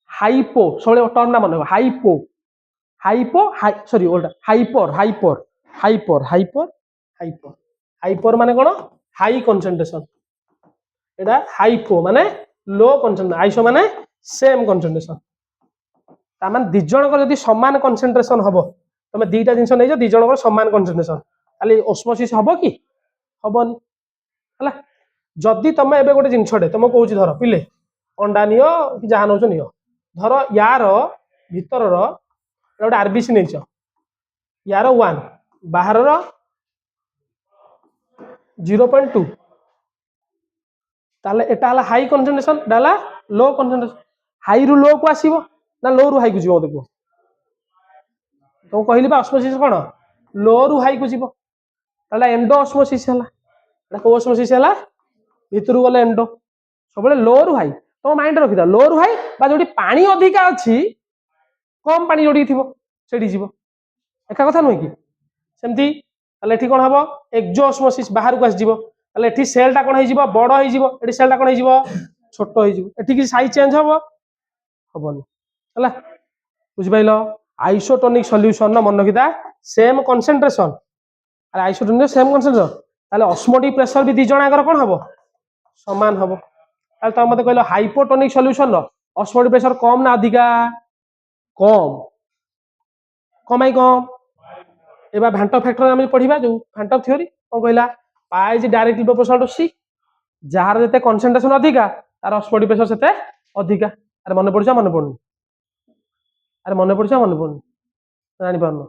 [SPEAKER 1] हाइपो सबले टर्म ना मन हाइपो हाइपो सॉरी ओल्टा हाइपर माने कोन हाई कंसंट्रेशन एटा हाइपो माने लो कंसंट्रेशन आइसो माने सेम कंसंट्रेशन ता माने दि जणकर यदि समान कंसंट्रेशन हबो तमे दीटा जिंस नै जो दि जणकर समान कंसंट्रेशन खाली ऑस्मोसिस हबो कि हबोनी हला जदि तमे एबे गोटे जिंसडे तमे कहूची धर पिले अंडा नियो कि जहा नोचो नियो धर यार भीतर रो गोटे आरबीसी नै छ यार 1 बाहर रो 0.2 ताले एटा हला हाई कंसंट्रेशन डाला लो कंसंट्रेशन हाई रु लो को आसीबो ना लो रु हाई को जीवो देखो तो कहली बा ऑस्मोसिस कोन लो रु हाई को जीवो ताला एंडो ऑस्मोसिस हला एटा को ऑस्मोसिस हला भितरु गले एंडो सबले लो रु हाई तो माइंड रखिदा लो रु हाई बा जोडी पानी अधिका अछि कम पानी जोडी थिबो सेडी जीवो एका कथा नय कि सेमती ताले एठी कोन हबो एक्सोऑस्मोसिस बाहर को आस जीवो ताले एठी सेल टा कोन हे जीवो बडो हे जीवो एठी सेल टा कोन हे जीवो छोटो हे जीवो एठी कि साइज चेंज हबो हबोनी हला बुझ पाइलो आइसोटोनिक सॉल्यूशन ना मन रखिता सेम कंसंट्रेशन अरे आइसोटोनिक सेम कंसंट्रेशन ताले ऑस्मोटिक प्रेशर भी दी जण आगर कोन हबो समान हबो ताले त मते कहलो hypotonic solution no osmotic pressure कम ना अधिका कम कमाई कम एबा भांटो फैक्टर हम पढ़िबा जो भांटो थ्योरी कोन कहला pi is directly proportional to C जार जते कंसंट्रेशन अधिका तार ऑस्मोटिक प्रेशर सेते अधिका अरे मन पड़छ मन पड़नी अरे मन पड़छ मन पड़नी जानि पारनो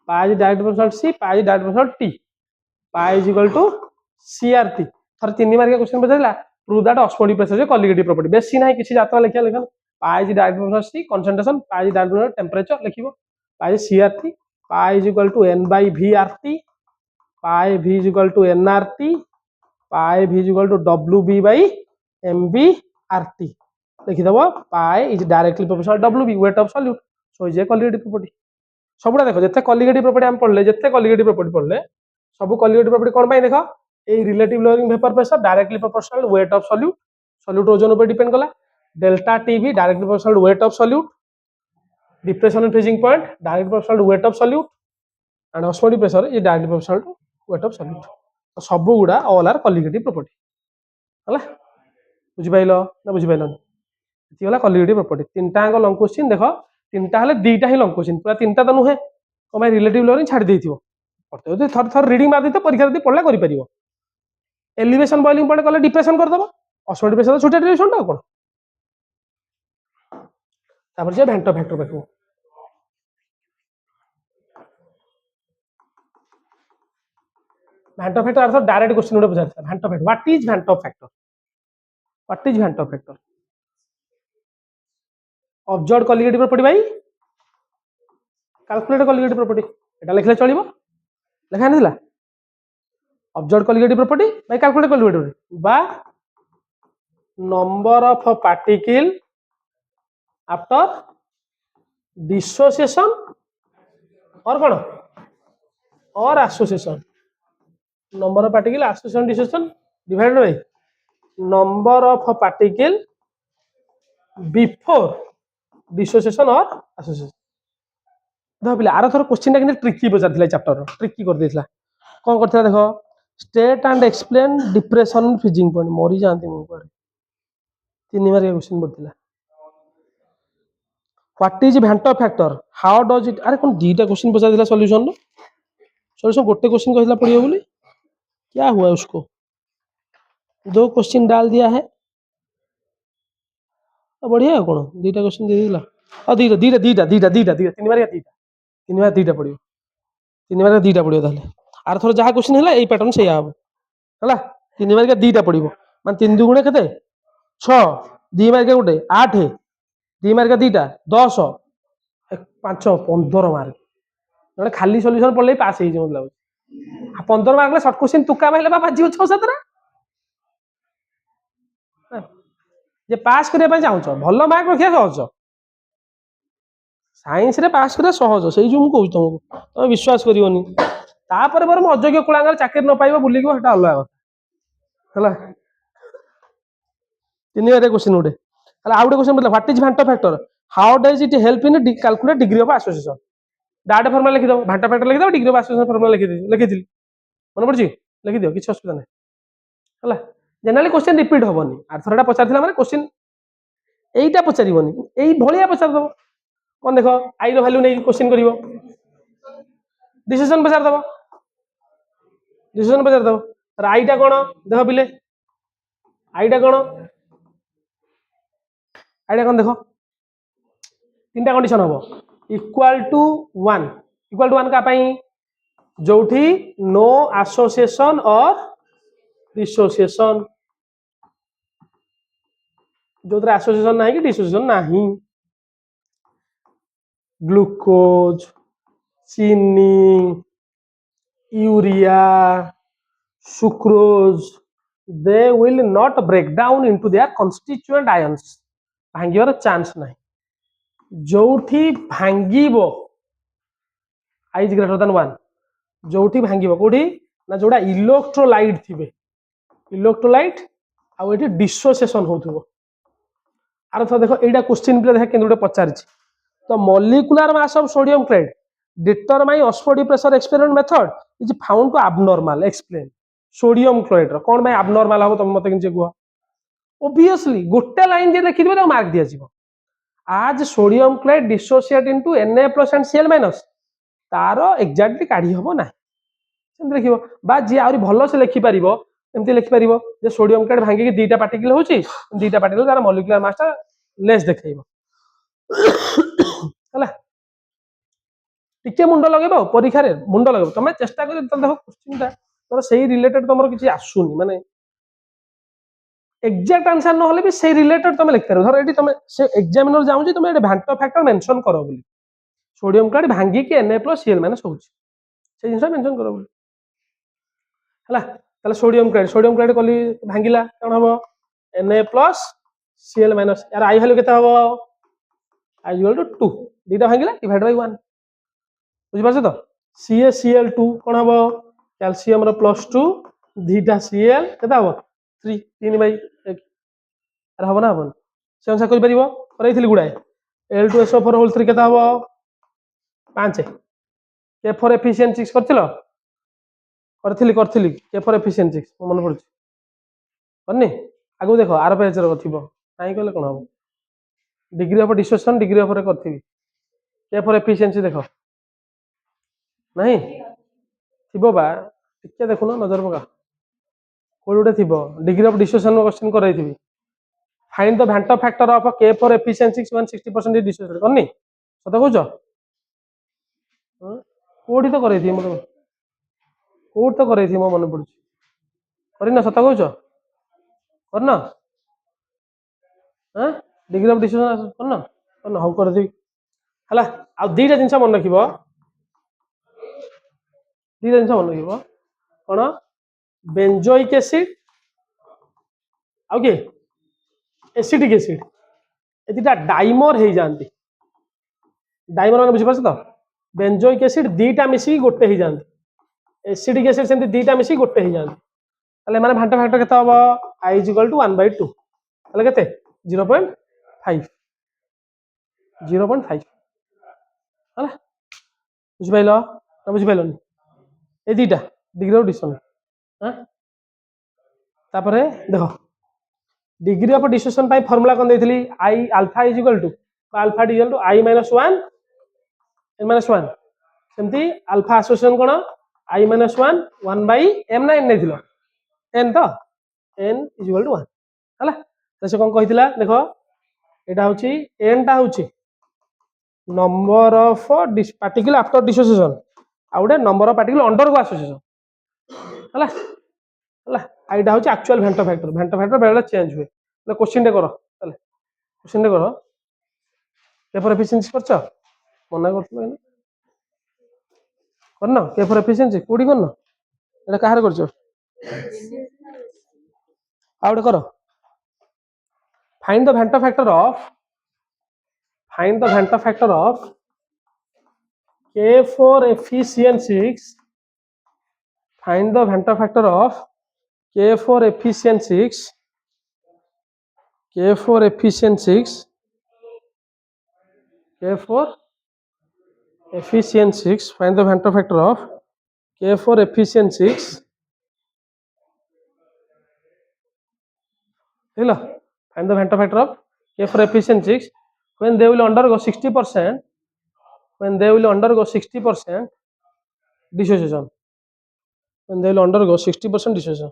[SPEAKER 1] pi direct proportional C pi direct proportional T pi is equal to CRT थर 3 मार्क क्वेश्चन बदला prove that osmotic pressure is colligative property बेसी नाही किछि यात्रा लिखा लिखन pi is direct proportional C concentration pi is direct proportional temperature लिखिबो pi CRT pi is equal to n by vrt pi v is equal to nrt pi v is equal to wb by mbrt लिखि दबो pi is directly proportional wb weight of solute so is a colligative property सबुडा देखो जत्ते colligative property हम पढ़ले जत्ते colligative property पढ़ले सब कॉलिगेटिव प्रॉपर्टी कोन बाय देखो ए relative lowering vapour pressure directly proportional weight of solute solute ओजन ऊपर डिपेंड कला डेल्टा टी भी directly proportional weight of solute depression in freezing point directly proportional weight of solute and osmotic pressure is directly proportional to weight of solute तो सब गुडा all are colligative property हला बुझि पाइलो ना बुझि पाइलो इति होला कॉलिगेटिव प्रॉपर्टी तीनटा अंग लॉन्ग क्वेश्चन देखो तीनटा हले दीटा ही लॉन्ग क्वेश्चन पूरा तीनटा तो नुहे कमाय रिलेटिव लोअरिंग छाड़ देथिबो पड़ते होते थर थर रीडिंग मार देते परीक्षा दे पढ़ला करि परिबो एलिवेशन बॉइलिंग पॉइंट कले डिप्रेशन कर दबो ऑस्मोटिक प्रेशर तो छोटा डिप्रेशन टा कोन तापर जे वेंटो फैक्टर देखो वेंटो फैक्टर अर्थ डायरेक्ट क्वेश्चन उडे बुझाता van't factor what is van't factor what is van't factor observe colligative property भाई कैलकुलेट कॉलिगेटिव प्रॉपर्टी एटा लिखले चलिबो लिखा नथिला observe colligative property by calculate colligative property बा number of particle after dissociation और कौन और association number of particle association dissociation divided by number of particle before dissociation और एसोसिएशन देखो पिला आर थर क्वेश्चन टा किंतु ट्रिकी पचार थिला चैप्टर ट्रिकी कर देथिला कोन करथिला देखो state and explain depression freezing point मरी जानती मु पर 3 मार्क क्वेश्चन पड़थिला what is van't factor how does it अरे कौन दीटा क्वेश्चन पचार दिला सॉल्यूशन नो सॉल्यूशन गोटे क्वेश्चन कहला पड़ियो बोली क्या हुआ उसको 2 क्वेश्चन डाल दिया है बढ़िया है कौन दीटा क्वेश्चन दे दिला और दीटा दीटा दीटा दीटा दीटा दीटा 3 मार्क दीटा 3 मार्क दीटा पड़ियो 3 मार्क दीटा पड़ियो ताले आर थोर जहा क्वेश्चन हैला एई पैटर्न सेया हबो हैला 3 मार्क दीटा पड़ियो मान 3 दुगुणे केते 6 2 मार्क गुटे 8 2 मार्क दीटा 10 5 15 मार्क जने खाली सॉल्यूशन पड़ले पास हे जे मतलब 15 मार्क ले शॉर्ट क्वेश्चन तुका माइले बा बाजी 6 7 रा जे पास करिया पय चाहउछ भलो मार्क रखिया सहज साइंस रे पास करिया सहज सेई जो मु कहू तुमको तुम विश्वास करियोनी तापर बर म अयोग्य कुलांगार चाकरी न पाइबो बुली गयो हटा अलग हला 3 बारे क्वेश्चन उडे हला आउटे क्वेश्चन बोला what is van't factor how does it help in calculate degree of association data formula लिखि दो वेंटो फैक्टर लिखि दो डिग्री ऑफ एसोसिएशन फॉर्मूला लिखि दिली मन पड़छि लिखि दियो किछ असुविधा नै हला जनरली क्वेश्चन रिपीट होबनी आर थरडा पचारथिला माने क्वेश्चन एईटा पचारिबनी एई भलिया पचार दबो कोन देखो आई रो वैल्यू नै क्वेश्चन करिवो डिसिजन पचार दबो राइटा कोन देखो पिले आईटा कोन देखो तीनटा कंडीशन हबो इक्वल टू 1 का पई जोठी नो एसोसिएशन और डिसोसिएशन जोथरा एसोसिएशन नाही कि डिसोसिएशन नाही ग्लूकोज चीनी urea sucrose they will not break down into their constituent ions भांगिବାର चांस नाही जोठी भांगिबो i is greater than 1 जोठी भांगिबो कोठी ना जोडा इलेक्ट्रोलाइट थिबे इलेक्ट्रोलाइट आ एठी डिसोसिएशन होथुबो आर देखो एटा क्वेश्चन पे देखा केन पचार The molecular mass of sodium chloride determine Oxford pressure experiment method is found to abnormal. Explain. Sodium chloride कौन भाई abnormal हो तुम मत किंचे कुआ. Obviously गोटे लाइन जे लिखि दिबे तो मार्क दिया जिवो. आज sodium chloride dissociate into Na plus and Cl minus taro exactly काढी हबो ना. सेम देखिबो बा जे आउरी भलो से लिखि परिबो एमती लिखि परिबो जे सोडियम क्लोराइड भांगी के दीटा पार्टिकल होची दीटा पार्टिकल तार मॉलिक्यूलर मास ता लेस देखाइबो. हला टिके मुंड लगेबो परीक्षा रे मुंड लगेबो तमे चेष्टा कर त देखो क्वेश्चन ता तोर सेही रिलेटेड तमरो किछि आसुनी माने एग्जैक्ट आंसर न होले भी से रिलेटेड तमे लिख पारो. धर एटी तमे से एग्जामिनर जाउची तमे एटी भांटो फैक्टर मेंशन करो बोली सोडियम क्लोराइड भांगी के Na प्लस Cl माइनस होची से जिंस मेंशन करो बोली. हला ताले सोडियम क्लोराइड कली भांगिला कोन हबो Na प्लस Cl माइनस यार आई वैल्यू केते हबो I इक्वल टू 2 दीटा भांगिला डिवाइड बाय 1 बुझि पाछो तो CaCl2 कोन हबो कैल्शियम रो +2 दीटा Cl केते हबो 3 बाय 1 अरे हबो ना हबो से अनुसार करि परिबो करैथिली गुडाय L2SO4 होल 3 केते हबो 5 K4 एफिशिएंट 6 करथिलो करथिली K4 एफिशिएंट 6 मन पड़छ करनी आगु देखो आर पेज रो थिबो काई कहले कोन हबो degree of dissociation degree of रे करथिबी K4 एफिशिएंसी देखो नहीं थिबो बा टिके देखो ना नजर पका कोडे थिबो डिग्री ऑफ डिसोसिएशन रो क्वेश्चन करैथिबी find the van't factor of K4 efficiency 160% dissociation करनी सत कहउछ कोडी तो करैथि मो कोड तो करैथि मो मन पड़छ करिना सत कहउछ करना हां डिग्री ऑफ डिसोसिएशन करना हाउ कर दी हला आ दीटा जिंस मन रखिबो दीटा जिंस मन रखिबो कोन बेंजोइक एसिड आउ के एसिटिक एसिड ए दीटा डाइमर हे जानती डाइमर माने बुझि परछ तो बेंजोइक एसिड दीटा मिसी गोटे हे जानती एसिटिक एसिड सेंती दीटा मिसी गोटे हे जानती ताले माने भांटा फैक्टर केता हबो I = 1/2 ताले केते 0.5 हला बुझि पाइलो ना बुझि पाइलोनी ए दीटा डिग्री ऑफ डिसोसिएशन हां तापरे देखो डिग्री ऑफ डिसोसिएशन पाई फार्मूला कोन देथिली I alpha = alpha = I - 1 n - 1 सेमती alpha association cone I - 1 1/m ना n नेथिलो n तो n = 1 हला त से कोन कहितला देखो एटा होची n टा होची number of particle after dissociation आउडे number of particle undergo association हला हला आइडा होची एक्चुअल भांटो फैक्टर बेला चेंज हुए ले क्वेश्चन दे करो चले क्वेश्चन दे करो पेपर एफिशिएंसी करछ मना करथलो करना पेपर एफिशिएंसी कोडी करना एटा काहर करछ आउडे करो find the van't factor of K4 efficient6 find the Van't factor of K4 efficient 6 K4 efficient 6 K4 efficient 6 find the Van't factor of K4 efficient 6 hello find the Van't factor of K4 efficient 6 when they will undergo 60% dissociation when they will undergo 60% dissociation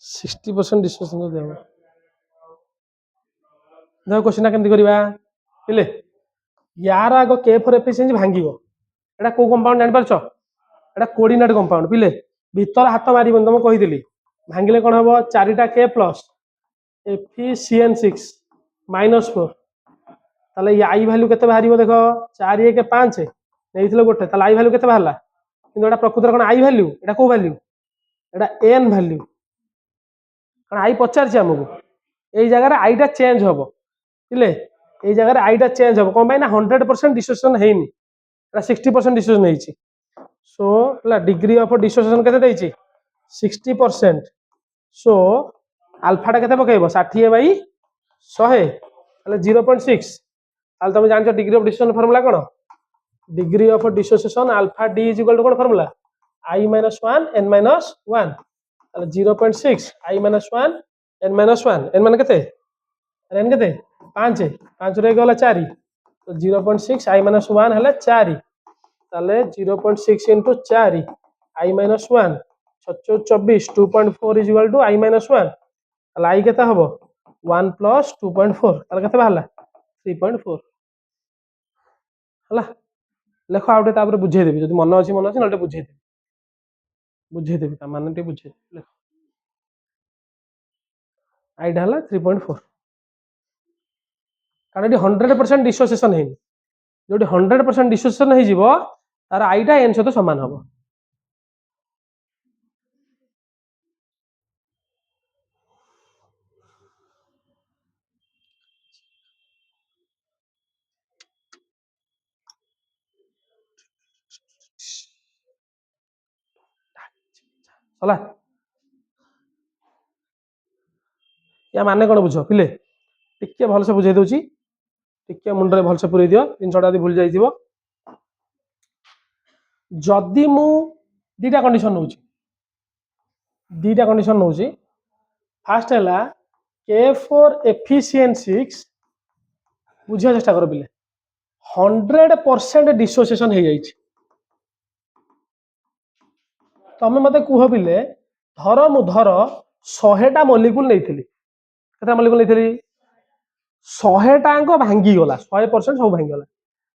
[SPEAKER 1] 60% dissociation तो देबो देखो question केमति करबा पिले यार आगो K4 efficiency भांगीबो एटा को compound जानि परछो एटा coordinate compound पिले भीतर हाथ मारिबो तम कहि देली भांगिले कोन हबो 4टा K प्लस एफिशिएंसी 6 -4 ताले ये आई वैल्यू केते बाहरिबो देखो 4 1 5 नेइथिलो गोटे ताले आई वैल्यू केते बाहरला किंतु एटा प्रकृतर कोन आई वैल्यू एटा को वैल्यू एटा n वैल्यू कोन आई पचार छी हमकु एई जगह रे आईटा चेंज होबो इले एई जगह रे आईटा चेंज होबो कोन बाय ना 100% डिसोसिएशन हेइनी एटा 60% डिसोसिएशन हेइची सो ला डिग्री ऑफ डिसोसिएशन केते देइची 60% सो अल्फा टा केते पकेइबो 60/100 ताले 0.6 ताले तुम जानछ डिग्री ऑफ डिसोसिएशन फार्मूला कोन degree of dissociation alpha D is equal to कोन formula I minus 1 n minus 1 ताले 0.6 I minus 1 n minus 1 n मान केते n केते 5 5 रे गला 4 तो 0.6 I minus 1 हले 4 ताले 0.6 into 4 I minus 1 24 2.4 is equal to I minus 1 ताले I केता हबो 1 plus 2.4 ताले केते बाहला 3.4 हला लेखो आउटे तापर बुझे देबी जदि मन अछि नटे बुझे देबी ता माने टे बुझे लेखो आइडा हला 3.4 कारण ये 100% डिसोसिएशन है जोटी 100% डिसोसिएशन है जीवो तार आइडा एन सहित समान हबो हला या माने कोन बुझो पिले टिके भल से बुझे दोची टिके मुंडरे भल से पुरै दियो तीन छटा भूल जाइथिबो जदि मु दीटा कंडीशन नउची फास्ट हैला K4 Fe6 बुझिया चेष्टा करो पिले 100% डिसोसिएशन हो जाइछि तमे मते कुह पिले धर 100टा मॉलिक्यूल नैथिली केता मॉलिक्यूल नैथिली 100टांको भांगी गला 100% सब भांगी गला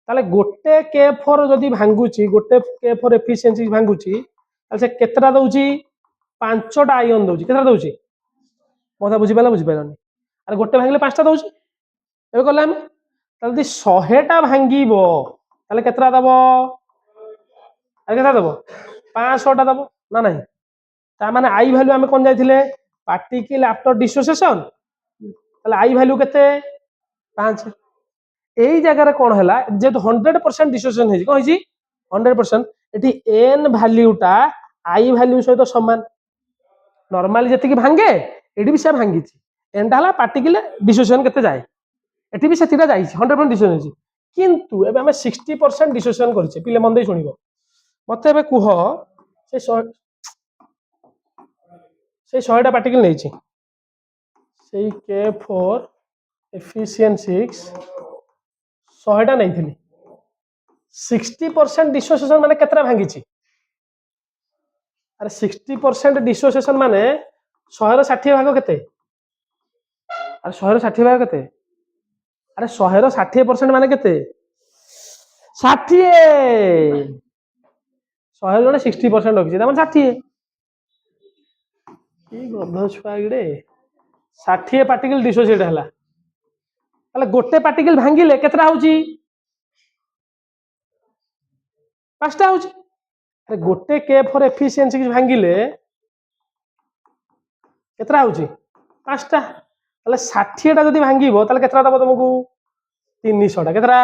[SPEAKER 1] ताले गोटे K4 जदि भांगुची गोटे K4 Fe6 भांगुची ताले से केतरा दउची 5टा आयन दउची केतरा दउची मोथा बुझी पालानी अरे गोटे भांगले 5टा दउची एबे कहले हम ताले दि 100टा भांगीबो ताले केतरा दबो अरे केतरा दबो 500टा दबो ना नहीं ता माने आई वैल्यू हमें कोन जाइथिले पार्टिकल आफ्टर डिसोसिएशन ताले आई वैल्यू केते 5 एई जगह रे कोन हला जे 100% डिसोसिएशन हेजी कोन हेजी 100% एठी n वैल्यूटा आई वैल्यू सहित समान नॉर्मली जति कि भांगे एडी भी से भांगी छी एंड हला पार्टिकल डिसोसिएशन केते जाय एठी भी सेतिरा जाई 100% डिसोसिएशन हेजी किंतु एबे हमें 60% डिसोसिएशन करछे पिले मन दे सुनिबो मते एबे कुह से 100टा पार्टिकल नै छी से K4 Fe6 100टा नै थिली 60% डिसोसिएशन माने केतरा भांगी छी अरे 60% डिसोसिएशन माने 100 रो 60 भाग केते अरे 100 रो 60 भाग केते अरे 100 रो 60% माने केते 60 100 जने 60% रखिछि त माने 60 की गध छुआ गिडे 60 पार्टिकल डिसोसिएट हला ताले गोटे पार्टिकल भांगिले केतरा होउची 5टा होउची अरे गोटे K4 Fe6 भांगिले केतरा होउची 5टा ताले 60टा जदी भांगीबो ताले केतरा दबो तुमको 300टा केतरा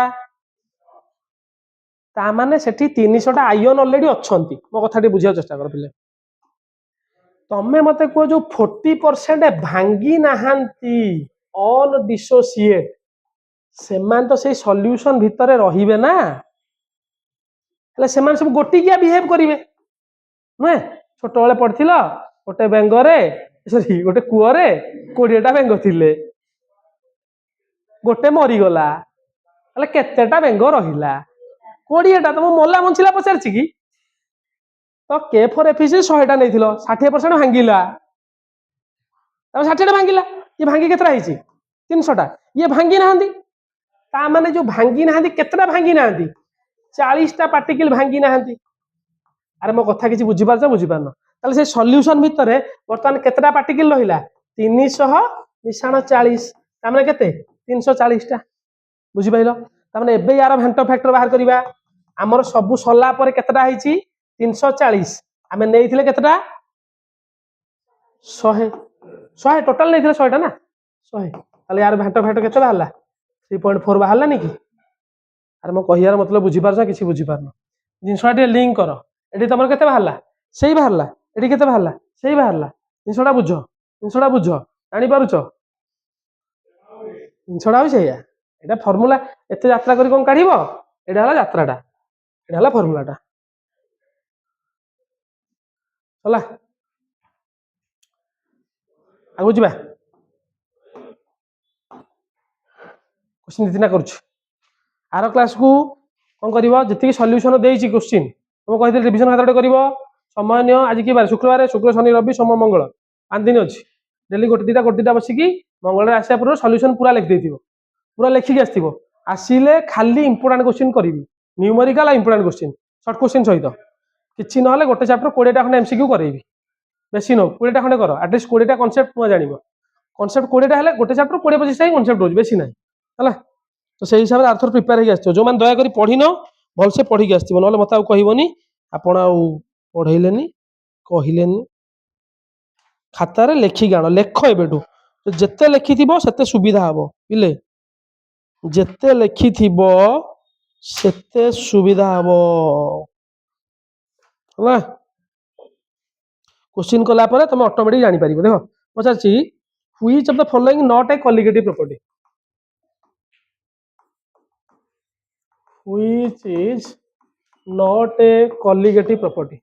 [SPEAKER 1] ता माने सेठी 300टा आयन ऑलरेडी अछंती मो कथाटी बुझिया चेष्टा कर पिले तमे मते को जो 40% भांगी नाहांती ऑन डिसोसिएट सेमान तो से सॉल्यूशन भितरे रहिबे ना हले सेमान सब गोटी किया बिहेव करिवे नुहे छोट बेले पढ़थिलो गोटे बेंगरे सॉरी गोटे कुओरे 20टा बेंग थिले गोटे मरी गला हले केतेटा बेंग रहिला 20टा तुम मोला बंचिला पचारछि की तो K4 Fe6 100टा नैथिलो 60% भांगिला तब 60टा भांगिला ये भांगी केतरा हिची 300टा ये भांगी नाहंदी ता माने जो भांगी नाहंदी केतरा भांगी नाहंदी 40टा पार्टिकल भांगी नाहंदी अरे मो कथा किछि बुझी पारनो ताले से सॉल्यूशन भितरे वर्तमान केतरा पार्टिकल रहिला 300 मिसाण 40 ता माने केते 340टा बुझी पाइलो ता माने एबे यार भेंटो फैक्टर बाहर करिबा हमर सब सला पर केतरा हिची 340 आमे नेइथिले केतरा 100 टोटल नेइथिले 100टा ना 100 ताले यार भेंटो फैक्टर केते बाहरला 3.4 बाहरला नी की अरे मो कहियार मतलब बुझी पारछ किछि बुझी पारनो जिनसटा टे लिंक करो एठी तमर केते बाहरला सेही बाहरला एठी केते बाहरला सेही बाहरला जिनसटा बुझो जानि पारुछ जिनसटा होई छैया এটা ଫର୍ମୁଲା ଏତେ ଯାତ୍ରା କରି କଣ କାଢିବ ଏଟା ହେଲା ଯାତ୍ରାଟା ଏଟା ହେଲା ଫର୍ମୁଲାଟା ହେଲା ଆଗକୁ ଯିବା क्वेश्चन दिना करूँ आर क्लास को कौन कर जी सल्यूशन देती क्वेश्चन तुम कही रिविजन खाता कर समय नियो आज कि बार शुक्रवार शुक्र शनि रवि सोम मंगल 5 दिन अच्छी डेली गोटे दिटा बसिकी मंगल आसा पूर्व सल्यूशन पूरा लिखि पूरा लिखिकी आसले खाली इंपोर्टाट क्वेश्चन करी numerical important question shirt question सहित किसी ना गोटे चैप्टर 20टा खंडे एमसीक्यू करेबी बेसी नो 20टा खंडे कर एटलिस्ट 20टा कनसेप्ट तुम जान कनसेप्ट 20टा है गोटे चैप्टर 20-25टा ही कनसेप्ट हो बेसी ना है तो से हिसाब से आर्थर प्रिपेयर हो जो मैंने दयाकोरी पढ़ी न भलसे पढ़ी आसो ना मत कहबनी आपण पढ़ेनि कहलेनि खातार लेखिक आण लेख एबेठू जिते लिखि सेते सुविधा हम बुझे जिते लिखि सेते सुविधा हम है क्वेश्चन कला तुम ऑटोमेटिक जानी पार देख पचार which of the following not a colligative property which is not a colligative property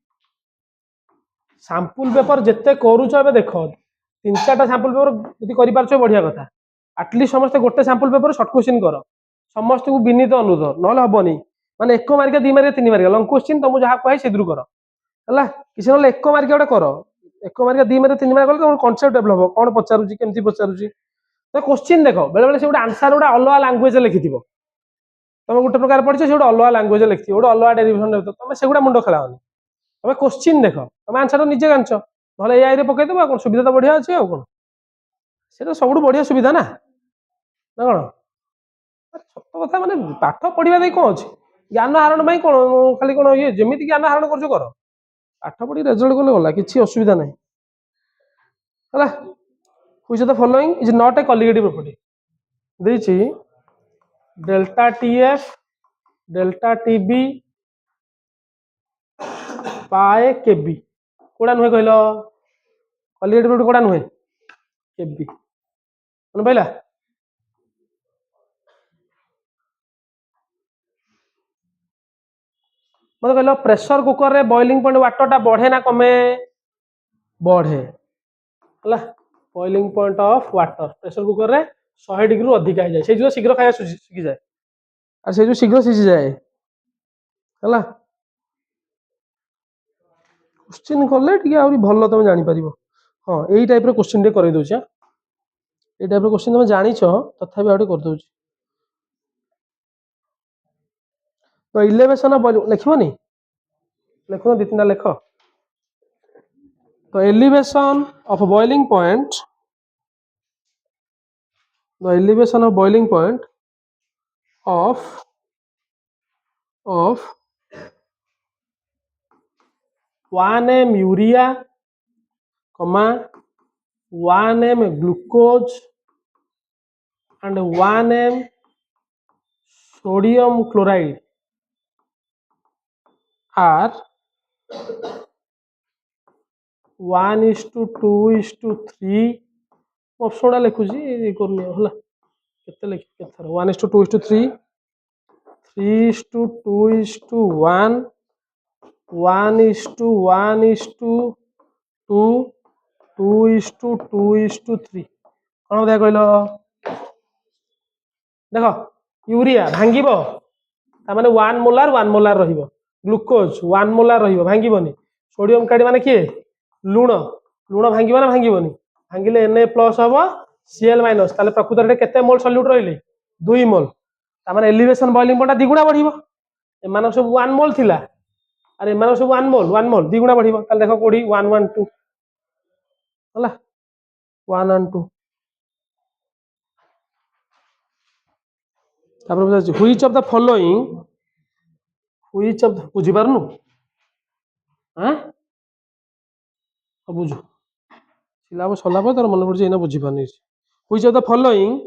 [SPEAKER 1] sample paper जिते करूछ एबे देख 3-4टा सैंपल पेपर यदि करि पारछ बढ़िया कथा एटलिस्ट समस्त गोटे सैंपल पेपर शॉर्ट क्वेश्चन कर समस्त को विनीत अनुरोध नहले हबनी माने 1 mark 2 mark 3 mark long question तुम जहाँ कहे सेदुर कर हला किसी ना 1 मार्क गोटे कर 1 मार्क 2 मार्क 3 मार्क कले कॉन्सेप्ट डेवलप कौन पचारुची केमती पचारुची तो क्वेश्चन देख बेले बेले से गोटे आंसर गोटे अलग लैंग्वेज लिखिथिबो तुम गोटे प्रकार पढ़ी से गोटे अलग लैंग्वेज लिखी गोटे अलग डेरिवेशन तुम से मुंड खेलाओनी तुम क्वेश्चन देख तुम आंसर निजे जान ना एआई पकईदेव कौन सुविधा तो बढ़िया अच्छे आउ कौन से सब बढ़िया सुविधा ना कौन सत कथा माने पाठ पढ़ा देख कौन अच्छे ज्ञान आहरण कौन खाली कौन ये जमी ज्ञान आहरण कर पाठ पढ़ी रेजल्ट कले गला किसी असुविधा ना है which of the following is not a colligative property देछि डेल्टा टीएफ डेल्टा टीबी पाए केबी कोड़ा नुहे कहल कॉलिगेटिव प्रॉपर्टी कोड़ा नुहे केबी मन पाइला मत कहल प्रेशर कुकर रे बॉइलिंग पॉइंट वाटर टा बढ़े ना कमे बढ़े है boiling point of water pressure cooker रे 100 डिग्री रु अधिक जाए से जो शीघ्र खाया सीखी जाए और से जो शीघ्र सीझी जाए है क्वेश्चन कले टी आ भल तुम जापर हाँ यही टाइप क्वेश्चन टे कर दौचे ये टाइप क्वेश्चन तुम जान तथा आउटे कर दौचे तो इलेवेशन लिखनी लिख 2-3टा लेख तो elevation of boiling point the elevation of boiling point of 1 m urea, 1 m glucose and 1 m sodium chloride are 1:2:3 option लिखुची करनी है केते लिख केते 1:2:3 3:2:1 1:1:2 2:2:3 कौन बोधा कहल देख यूरिया भांगिब तामाने 1 मोलार रहिबो ग्लूकोज 1 मोलार रहिबो भांगिबनी सोडियम कार्ड माने किए लुण लुण भांगिबो ना भांगिबनी भांगिले Na+ हबो Cl- ताले प्रकृत रे केते मोल सॉल्यूट रहिले 2 मोल तामाने एलिवेशन बॉइलिंग पॉइंट दिगुणा बढ़िबो एमान सब 1 मोल थिला अरे एमान सब 1 मोल दिगुणा बढ़िबो ताले देखो कोडी 1 1 2 हला 1 and 2 तापर which of the following which of बुझी पारनु हां बुझो सिलाबस सला पर तार मन पड़े एना बुझी पानी which of the following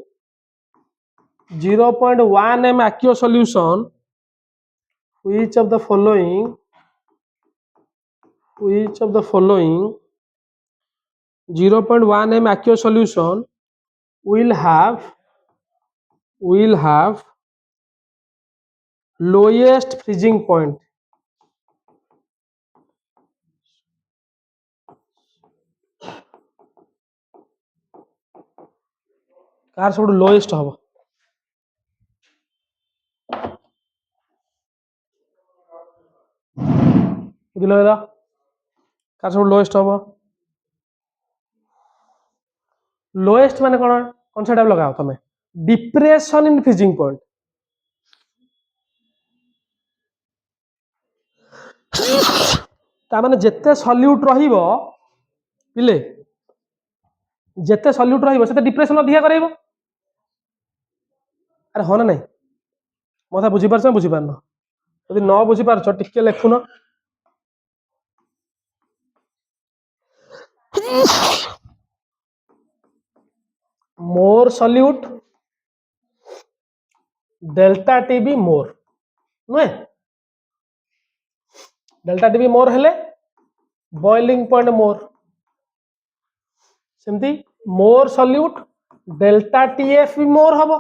[SPEAKER 1] 0.1 m aqueous solution which of the following 0.1 m aqueous solution will have will have lowest freezing point. Car सब लोएस्ट हम बुझल कार सब लोएस्ट हम लोएस्ट माने कौन कौन सा लगाओ तुम डिप्रेशन इन फ्रीजिंग पॉइंट तामाने जेते सल्यूट रहिबो पिले जेते सल्यूट रहिबो सेते डिप्रेशन अधिका कराइबो अरे हो ना नहीं मत बुझी पारछ बुझी पारन यदि न बुझी पारछ टिके लेखुन मोर सल्यूट डेल्टा टी बी मोर नुहे डेल्टा टी बी मोर हेले बॉइलिंग पॉइंट मोर सेमती मोर सल्यूट डेल्टा टी एफ भी मोर हम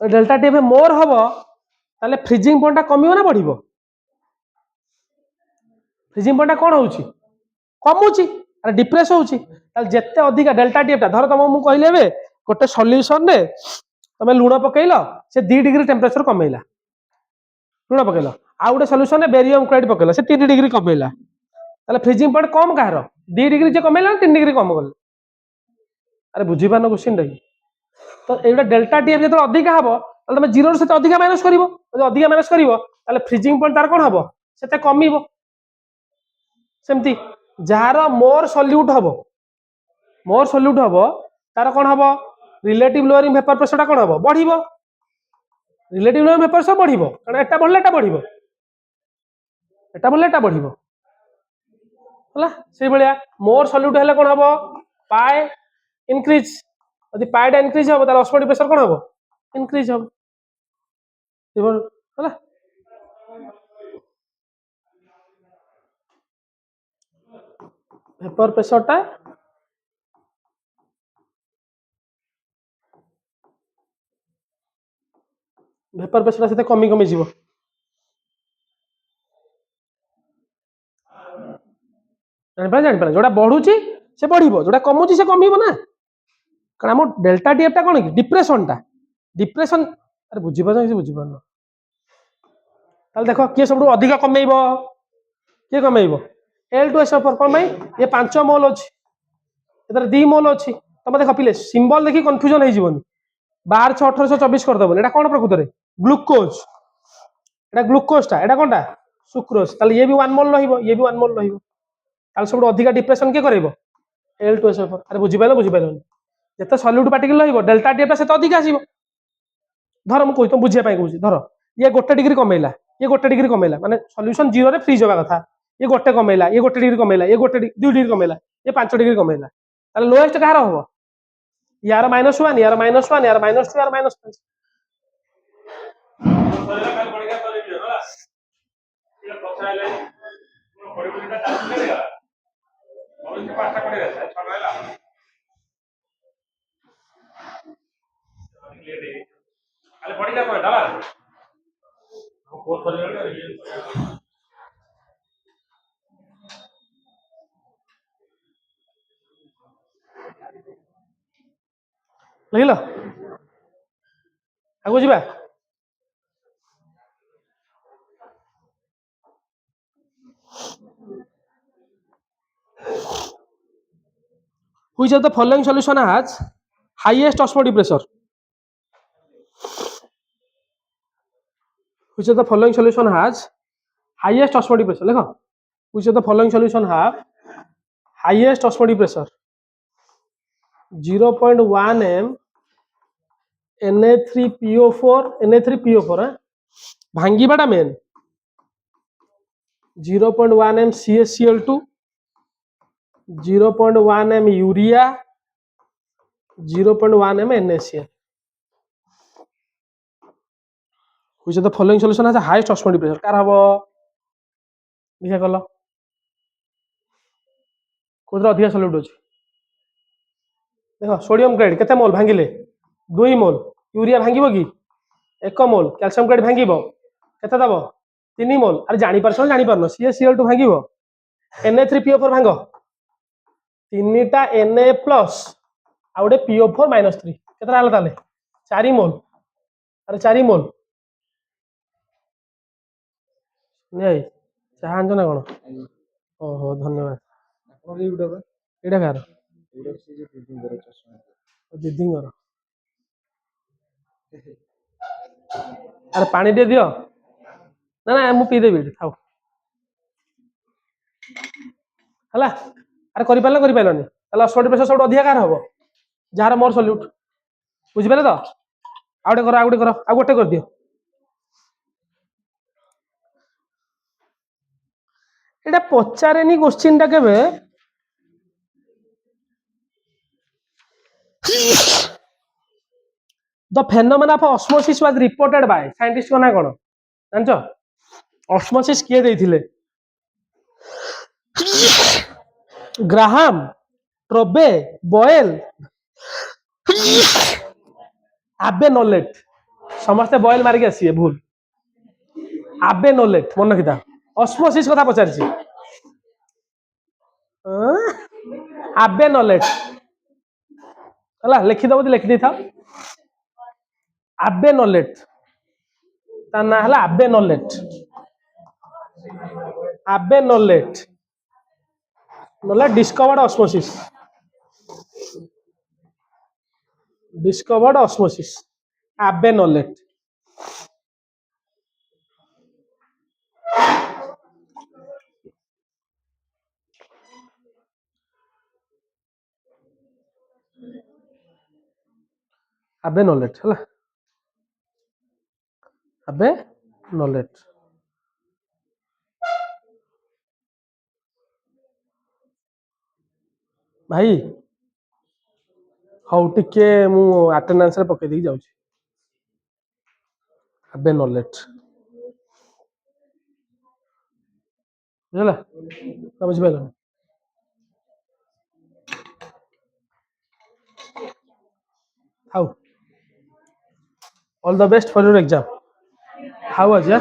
[SPEAKER 1] डेल्टा टी एफ मोर हम ताले फ्रीजिंग पॉइंट कमियो ना बढ़िबो फ्रीजिंग पॉइंट कौन होउची कमुची अरे डिप्रेस होउची ताले जेते अधिका डेल्टा टी एफ ता धर तुम मु कहले बे गोटे सॉल्यूशन रे तमे लूण पकेइलो से 2 डिग्री टेम्परेचर कमेइला लूण पकेइलो आ गोटे सॉल्यूशन रे बेरियम क्लोराइड पकेइलो से 3 डिग्री कमेइला ताले फ्रीजिंग पॉइंट कम काहरो 2 डिग्री जे कमेइला 3 डिग्री कम गले अरे बुझी पानो क्वेश्चन रे तो एटा डेल्टा टी एफ जतो अधिका हबो ताले तमे 0 से अधिका माइनस करिवो जदि अधिका माइनस करिवो ताले फ्रीजिंग पॉइंट तार कोन हबो सेते कमिवो सेमती जार मोर सल्यूट हबो तार कौन हबो रिलेटिव लोअरिंग वेपर प्रेशर टा कौन हबो बढ़िबो रिलेटिव लोअरिंग वेपर प्रेशर बढ़िबो कारण एटा बढ़ले एटा बढ़िबो एटा बढ़ले एटा बढ़िबो होला सेही बलिया मोर सल्यूट हेले कौन हबो पाई इंक्रीज यदि पाईटा इंक्रीज हबो तार ऑस्मोटिक प्रेशर कौन हबो इंक्रीज हबो होला वेपर प्रेशर टा वेपर प्रेशर से कमी कमी जीवो जान जोड़ा बढ़ुची से बढ़िबो जोड़ा कमुची से कमिबो ना कारण हम डेल्टा टी एफ टा कोन कि डिप्रेशन अरे बुझी पाछ बुझी पानो ताल देखो किए सब अधिक कमेइबो किए कमेइबो L2SO4 कोन भाई ये 5 मोल अछि एतर 2 मोल अछि तमे देखो पिले सिंबल देखि कंफ्यूजन हे जीवनी 12 6 1824 कर दबो एटा कोन प्रकृत रे ग्लूकोज एटा ग्लूकोज टा एटा कोनटा सुक्रोज ताले ये भी 1 मोल रहिबो ये भी 1 मोल रहिबो ताले सब अधिक डिप्रेशन के करैबो L2SO4 अरे बुझी पाइलो जेते सॉल्यूट पार्टिकल रहिबो डेल्टा टी एफ से अधिक आसीबो धर मु कहि तुम बुझिया पाई कहूची धर ये 1 डिग्री कमेला ये 1 डिग्री कमेला माने सॉल्यूशन 0 रे फ्रीज होबा कथा ये 1 कमेला ये 1 डिग्री कमेला ये 2 डिग्री कमेला ये 5 डिग्री कमेला ताले लोएस्ट कहार होबो यार -1 यार -1 यार -2 यार -5 लगिल आगु जीवा which of the following solution has highest osmotic pressure which of the following solution has highest osmotic pressure देखो which of the following solution have highest osmotic pressure 0.1 m Na3PO4 भांगीबाटा मेन 0.1 m CaCl2 0.1 m urea 0.1 m NaCl which of the following solution has a highest osmotic pressure car हबो देखा कल कोथरा अधिक solute अछि देखो sodium chloride केते मोल भांगिले 2 मोल urea भांगिबो कि 1 मोल कैल्शियम क्लोराइड भांगिबो केते दबो 3 मोल अरे जानि परछन जानि परनो CaCl2 भांगिबो Na3PO4 भांगो 3टा Na प्लस आ गोटे PO4 -3 केते आला ताले 4 मोल अरे 4 मोल नहीं चाहा आंजो ना कोन ओहो धन्यवाद एटा कार दीदींगर अरे पानी दे दियो ना ना मु पी देबी थाओ हला अरे करि पारलनी ताले ऑक्सफोर्ड प्रेशर सब अधिक कार हबो जार मोर सल्यूट बुझि पाले तो आउटे करो आउटे करो आ गोटे कर दियो एटा पचारेनी क्वेश्चन टा केबे the phenomena of osmosis was reported by scientist को ना कोन जानछो ऑस्मोसिस किए देथिले ग्राहाम ट्रोबे बॉयल आबे नॉलेट समस्त बॉयल मार के आसी भूल आबे नॉलेट मन रखिता ऑस्मोसिस कथा पचारछि आबे नॉलेट हला लिखि दबो लिखि दै था आबे नॉलेट ता ना हला आबे नॉलेट नॉलेट डिस्कवर्ड ऑस्मोसिस आबे नॉलेट आबे नॉलेट हला आबे नॉलेट भाई हाउ टिके मु अटेंडेंस रे पके दी जाउछी आबे नॉलेट बुझला समझ pile how all the best for your exam how was या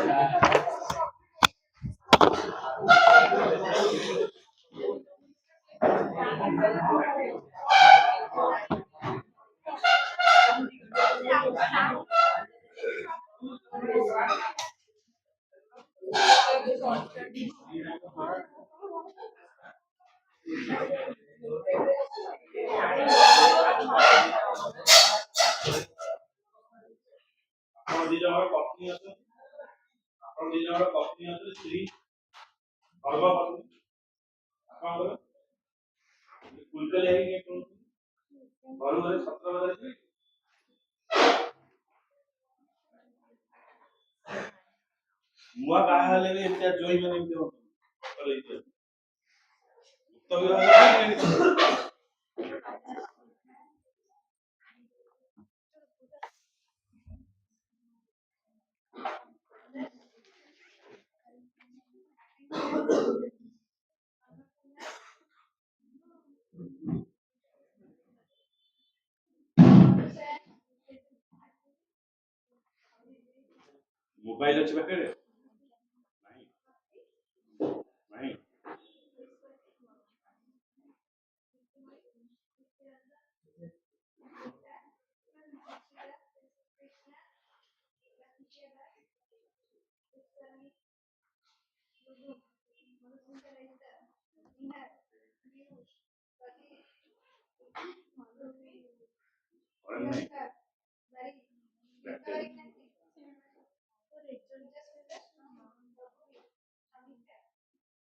[SPEAKER 2] मोबाइल अच्छी बात है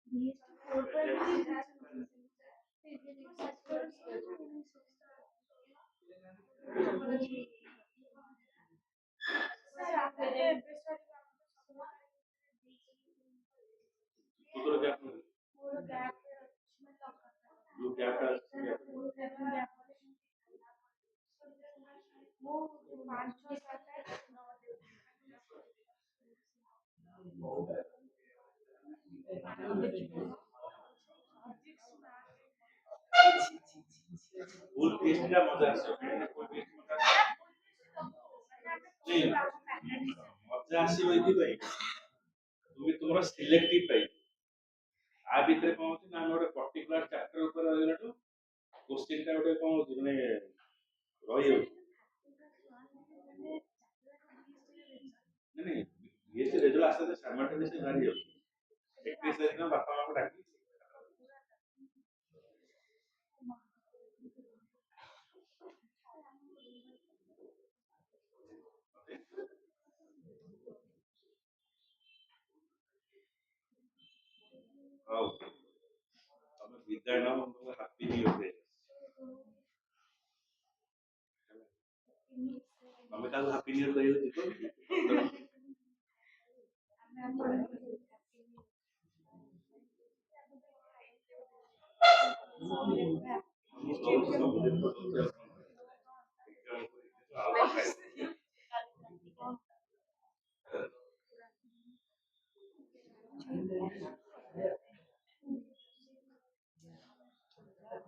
[SPEAKER 2] नहीं और नहीं तो क्या जो क्या कर फुल टेस्ट का मजा है ଆସିବ ଏଇଥିପାଇଁ ତୁମେ ତୁମର ସିଲେକ୍ଟିଭ ପାଇବ ଆ ଭିତରେ କଣ ହଉଛି ନା ଆମେ ଗୋଟେ ପର୍ଟିକୁଲାର ଚାପ୍ଟର ଉପରେ ରହିଗଲାଠୁ କୋଶ୍ଚିନ୍ଟା ଗୋଟେ କଣ ହଉଛି ମାନେ ରହିଯାଉଛି ନାଇଁ ଇଏ ସେ ରେଜଲ୍ଟ ଆସ୍ତେ ଆସ୍ତେ ସାଇମାଲ୍ଟେନିୟସଲି ବାହାରି ଯାଉଛି 31 ତାରିଖ ଦିନ ବାପା ମାଆଙ୍କୁ ଡାକି ହଉ ତମେ ବିଦାୟ ନେବ ହାପି ନ୍ୟୁ ଇୟର ତମେ କାହାକୁ ହାପି ନ୍ୟୁ ଇୟର କହିବାକୁ ଯିବ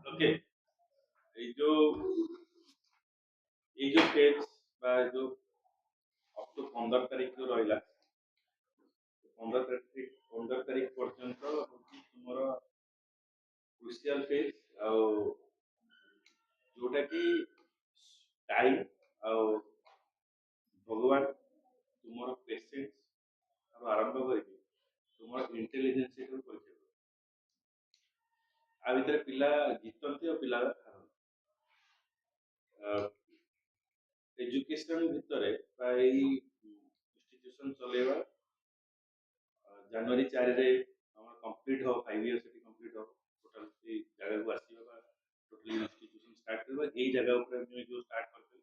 [SPEAKER 2] ओके এই যে পেজ বা जो अब तो 15 तारीख जो रहिला 15 तारीख पर्यंत होची तुमर क्रुशियल फेज ଆଉ जोटा कि टाइम ଆଉ भगवान तुमर पेशेंस और आरंभ करके तुमर इंटेलिजेंस को परिचय आ भीतर पिला जीतନ୍ତି और पिला हारନ୍ତି एजुकेशन भितरे प्राय इंस्टीट्यूशन चलेवा जनवरी 4 रे हमर कंप्लीट हो 5 इयर्स सेठी कंप्लीट हो टोटल से जगह को आसीबा टोटली इंस्टीट्यूशन स्टार्ट करबा एई जगह ऊपर हम जो स्टार्ट करते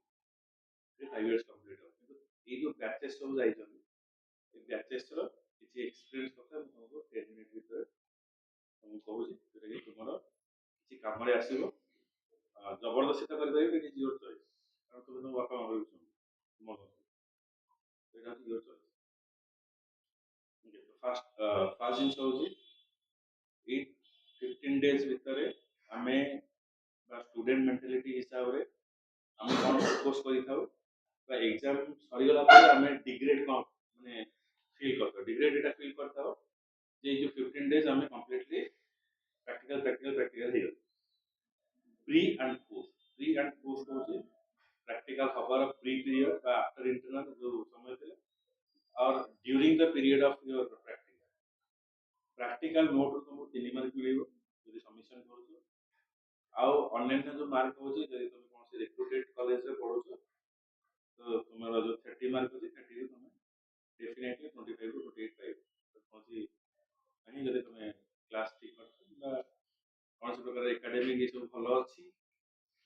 [SPEAKER 2] 5 इयर्स कंप्लीट हो किंतु ए जो बैचेस सब जाई छथि ए बैचेस रो किछि एक्सपीरियंस କଥା ମୁଁ तुमको 10 मिनिट ଭିତରେ ମୁଁ କହୁଛି जेटा कि तुमरो किछि काम रे आसीबो जबरदस्ती तो करबै कि इज योर चॉइस कारण तुम तुम बापा मां कहू तुम एटा योर चॉइस फर्स्ट जिन होची 15 डेज भितरे आमे बा स्टूडेंट मेंटालिटी हिसाब रे आमे कोन फोकस करि थाउ बा एग्जाम सरी गला पर आमे डिग्रेड कोन माने फील करतो डिग्रेड एटा फील करतो जे जो 15 डेज आमे कंप्लीटली प्रैक्टिकल हे प्री एंड पोस्ट होची प्रैक्टिकल खबर प्री पीरियड बा आफ्टर इंटरनल जो समय थे और during the period of your practical note तुमको 3 मार्क मिलेबो यदि सबमिशन करू आउ अन्य जो मार्क होची यदि तुम कोन से रिक्रूटेड कॉलेज रे पढो तो तुम्हारा जो 30 मार्क होची 30 रे तुम डेफिनेटली 25 टू 28 पाइबो होची नहीं यदि तुम क्लास ठीक करतो बा कोन से प्रकार एकेडमिक ये सब भलो अछि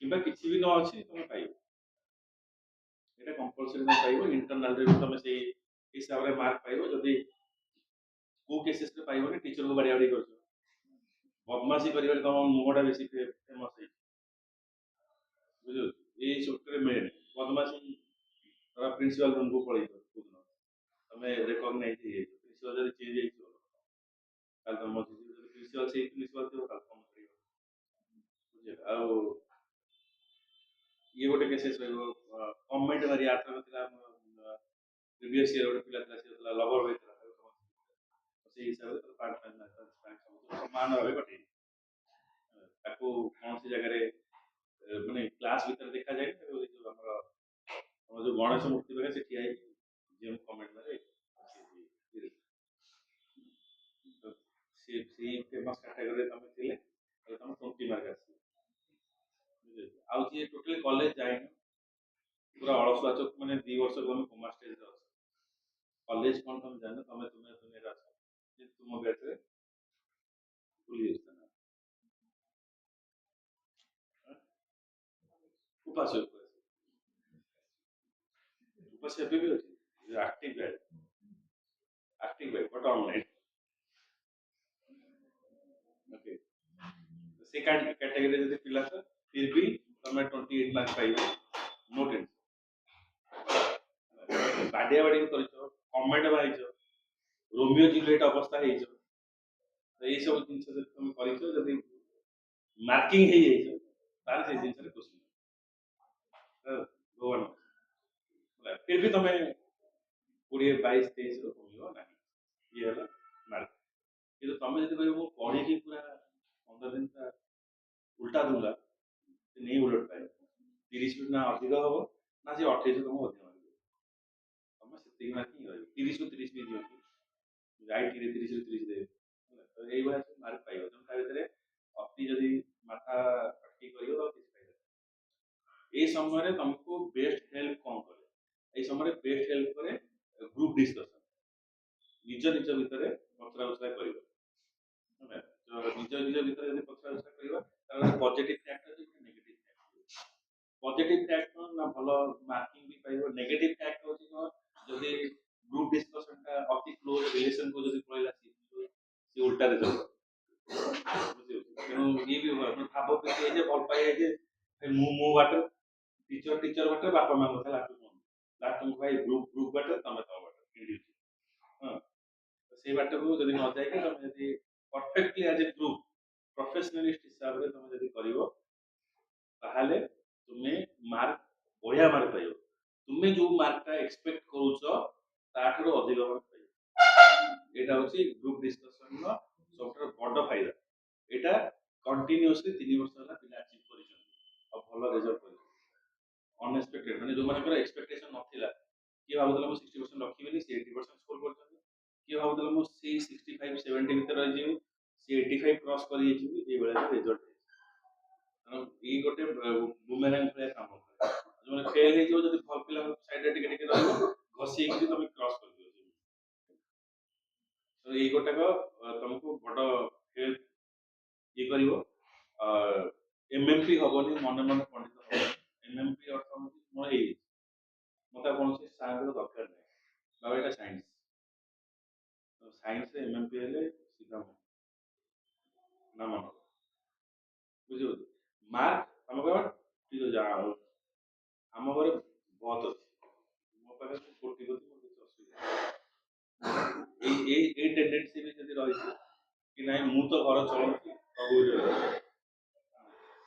[SPEAKER 2] किबा किछि भी न अछि तुम पाइबो एटा कंपलसरी तुम पाइबो इंटरनल रे तुम से हिसाब रे मार्क पाइबो जदी को केसेस रे पाइबो ने टीचर को बाड़ी बाड़ी करछो बदमाशी करिबा तुम मुहटा बेसी फेमस है बुझो ए सॉफ्टवेयर में बदमाशी तोरा प्रिंसिपल रूम को पळै तो तमे रिकॉग्नाइज हे प्रिंसिपल जदी चेंज हे तो काल तुम प्रिंसिपल से प्रिंसिपल तो काल कम करियो बुझे आ ये गोटे केसेस रहइबो कमेंट मारी आत्र थिला प्रीवियस ईयर गोटे पिला थिला से लवर होइतला से हिसाब से 5 समान रहे बटे ताको कौन सी जगह रे माने क्लास भीतर देखा जाए जो हमर हम जो गणेश मूर्ति बगे से ठिया जेम कमेंट मारे से फेमस कैटेगरी तमे थिले तो तम 20 मार्क आसी आउ जे टोटली कॉलेज जाए पूरा अलसुआ चोक माने 2 वर्ष गम कोमा स्टेज रे कॉलेज कोन तुम जानो तुम्हें रास तुम बैच रे भूली जेता ना उपास भी अछि active batch but online okay second category जदी पिला तो फिर भी तमे 28 मार्क पाइबो नो टेंशन बाडिया बाडी करछो कमेंट मारिछो रोमियो जूलियट अवस्था हेइछो तो ये सब जिंस से तुम करिछो जदी मार्किंग हे जाइछो तार से जिंस रे खुशी भगवान फिर भी तमे 20 22 23 ରୁ କମିବ ନାହିଁ। ଇଏ ହେଲା ମାର୍କ। କିନ୍ତୁ ତମେ ଯଦି କହିବ ମୁଁ ପଢିକି ପୁରା 15 ଦିନ ପୁରା ଉଲ୍ଟା ଦୁଲ୍ଲା नहीं उलट पाए 30 मिनट ना अधिक हब ना से 28 तुम अधिक मार्क तुम से मार्क ही रही 30 ରୁ 30 भी दियो आईटी रे 30 ରୁ 30 दे तो एई भाया से मार्क पाइबो तुम ता भितरे अति जदी माथा अटकी करियो तो किछ पाइबो। ए समय रे तुमको बेस्ट हेल्प कोन करे ए समय रे बेस्ट हेल्प करे ग्रुप डिस्कशन निज निज भितरे पचरा उचरा करियो तो निज निज भितरे यदि पचरा उचरा करियो तार पॉजिटिव फैक्टर अछि नेगेटिव फैक्टर पॉजिटिव फैक्टर ना भलो मार्किंग भी पाइबो नेगेटिव फैक्टर अछि न जदी ग्रुप डिस्कशन ता अति क्लोज रिलेशन को जदी पळैला सी उल्टा रिजल्ट तेणु ये भी हुआ भाव पे जे भल पाए जे मु बाटर टीचर टीचर बाटर बापा मां କଥା लास्ट में भाई ग्रुप ग्रुप बाटर तमे तो बाटर इंडिविजुअल हां तो से बाटर को जदी न जाए कि तमे जदी perfectly as a group professionalist हिसाब रे तमे जदी करिवो ताहाले तुमे मार्क बढ़िया मार्क पाइबो तुमे जो मार्क ता एक्सपेक्ट करूछो ताठरो अधिक मार्क पाइबो एटा होची ग्रुप डिस्कशन नो सबटर बड़ फायदा एटा कंटीन्यूअसली 3 वर्ष होला पिला अचीव करिसन और भलो रिजल्ट करिसन अनएक्सपेक्टेड माने जो मानकर एक्सपेक्टेशन नथिला कि भाबुतला मु 60% रखिबेनी से 80% स्कोर करछन कि भाबुतला मु से 65 70 भीतर रहि जिवि से 85 क्रॉस करि जिवि ए बेला रिजल्ट ये गोटे बुमेरांग प्ले काम करे जो फेल हे जो जदी फल पिला साइड रे टिके टिके रहबो घसी कि तुम क्रॉस कर दियो तो ये गोटे को तुमको बड़ हेल्प ये करिवो एमएमपी हबनी मन मन पंडित हबनी एमएमपी अर्थ होची मोर हे मता कोनसे साइंस दरकार नै बाबा एटा साइंस तो साइंस रे एमएमपी हेले सीधा ना मन बुझियो मार्क हम कहबा ठीक जा हम घरे बहुत अछि मो पाखे कोटी कोटी मोर किछ असुविधा ए टेंडेंसी भी जदी रही कि नहीं मु तो घर चलौची सब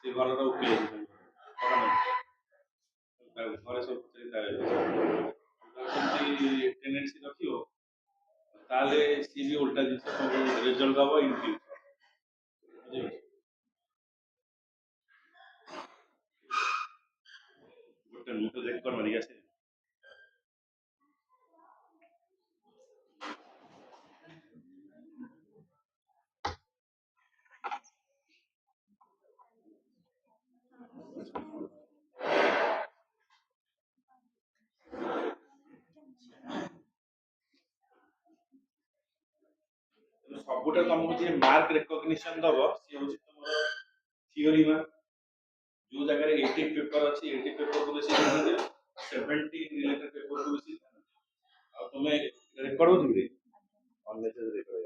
[SPEAKER 2] से घर रो उठे घरे सब टेंडेंसी रखियो ताले सी भी उल्टा जिस रिजल्ट दबो इन फ्यूचर गोटे मुझे देख कर मरिया से सबुटा तुमको जे मार्क रिकॉग्निशन दबो सी होची तुमरो थ्योरी मार्क जो जगह रे 80 पेपर अछि 80 पेपर को बेसी ध्यान दियो 70 रिलेटेड पेपर को बेसी ध्यान दियो आ तुमे रिकॉर्ड हो दिबे अननेसेसरी रिकॉर्ड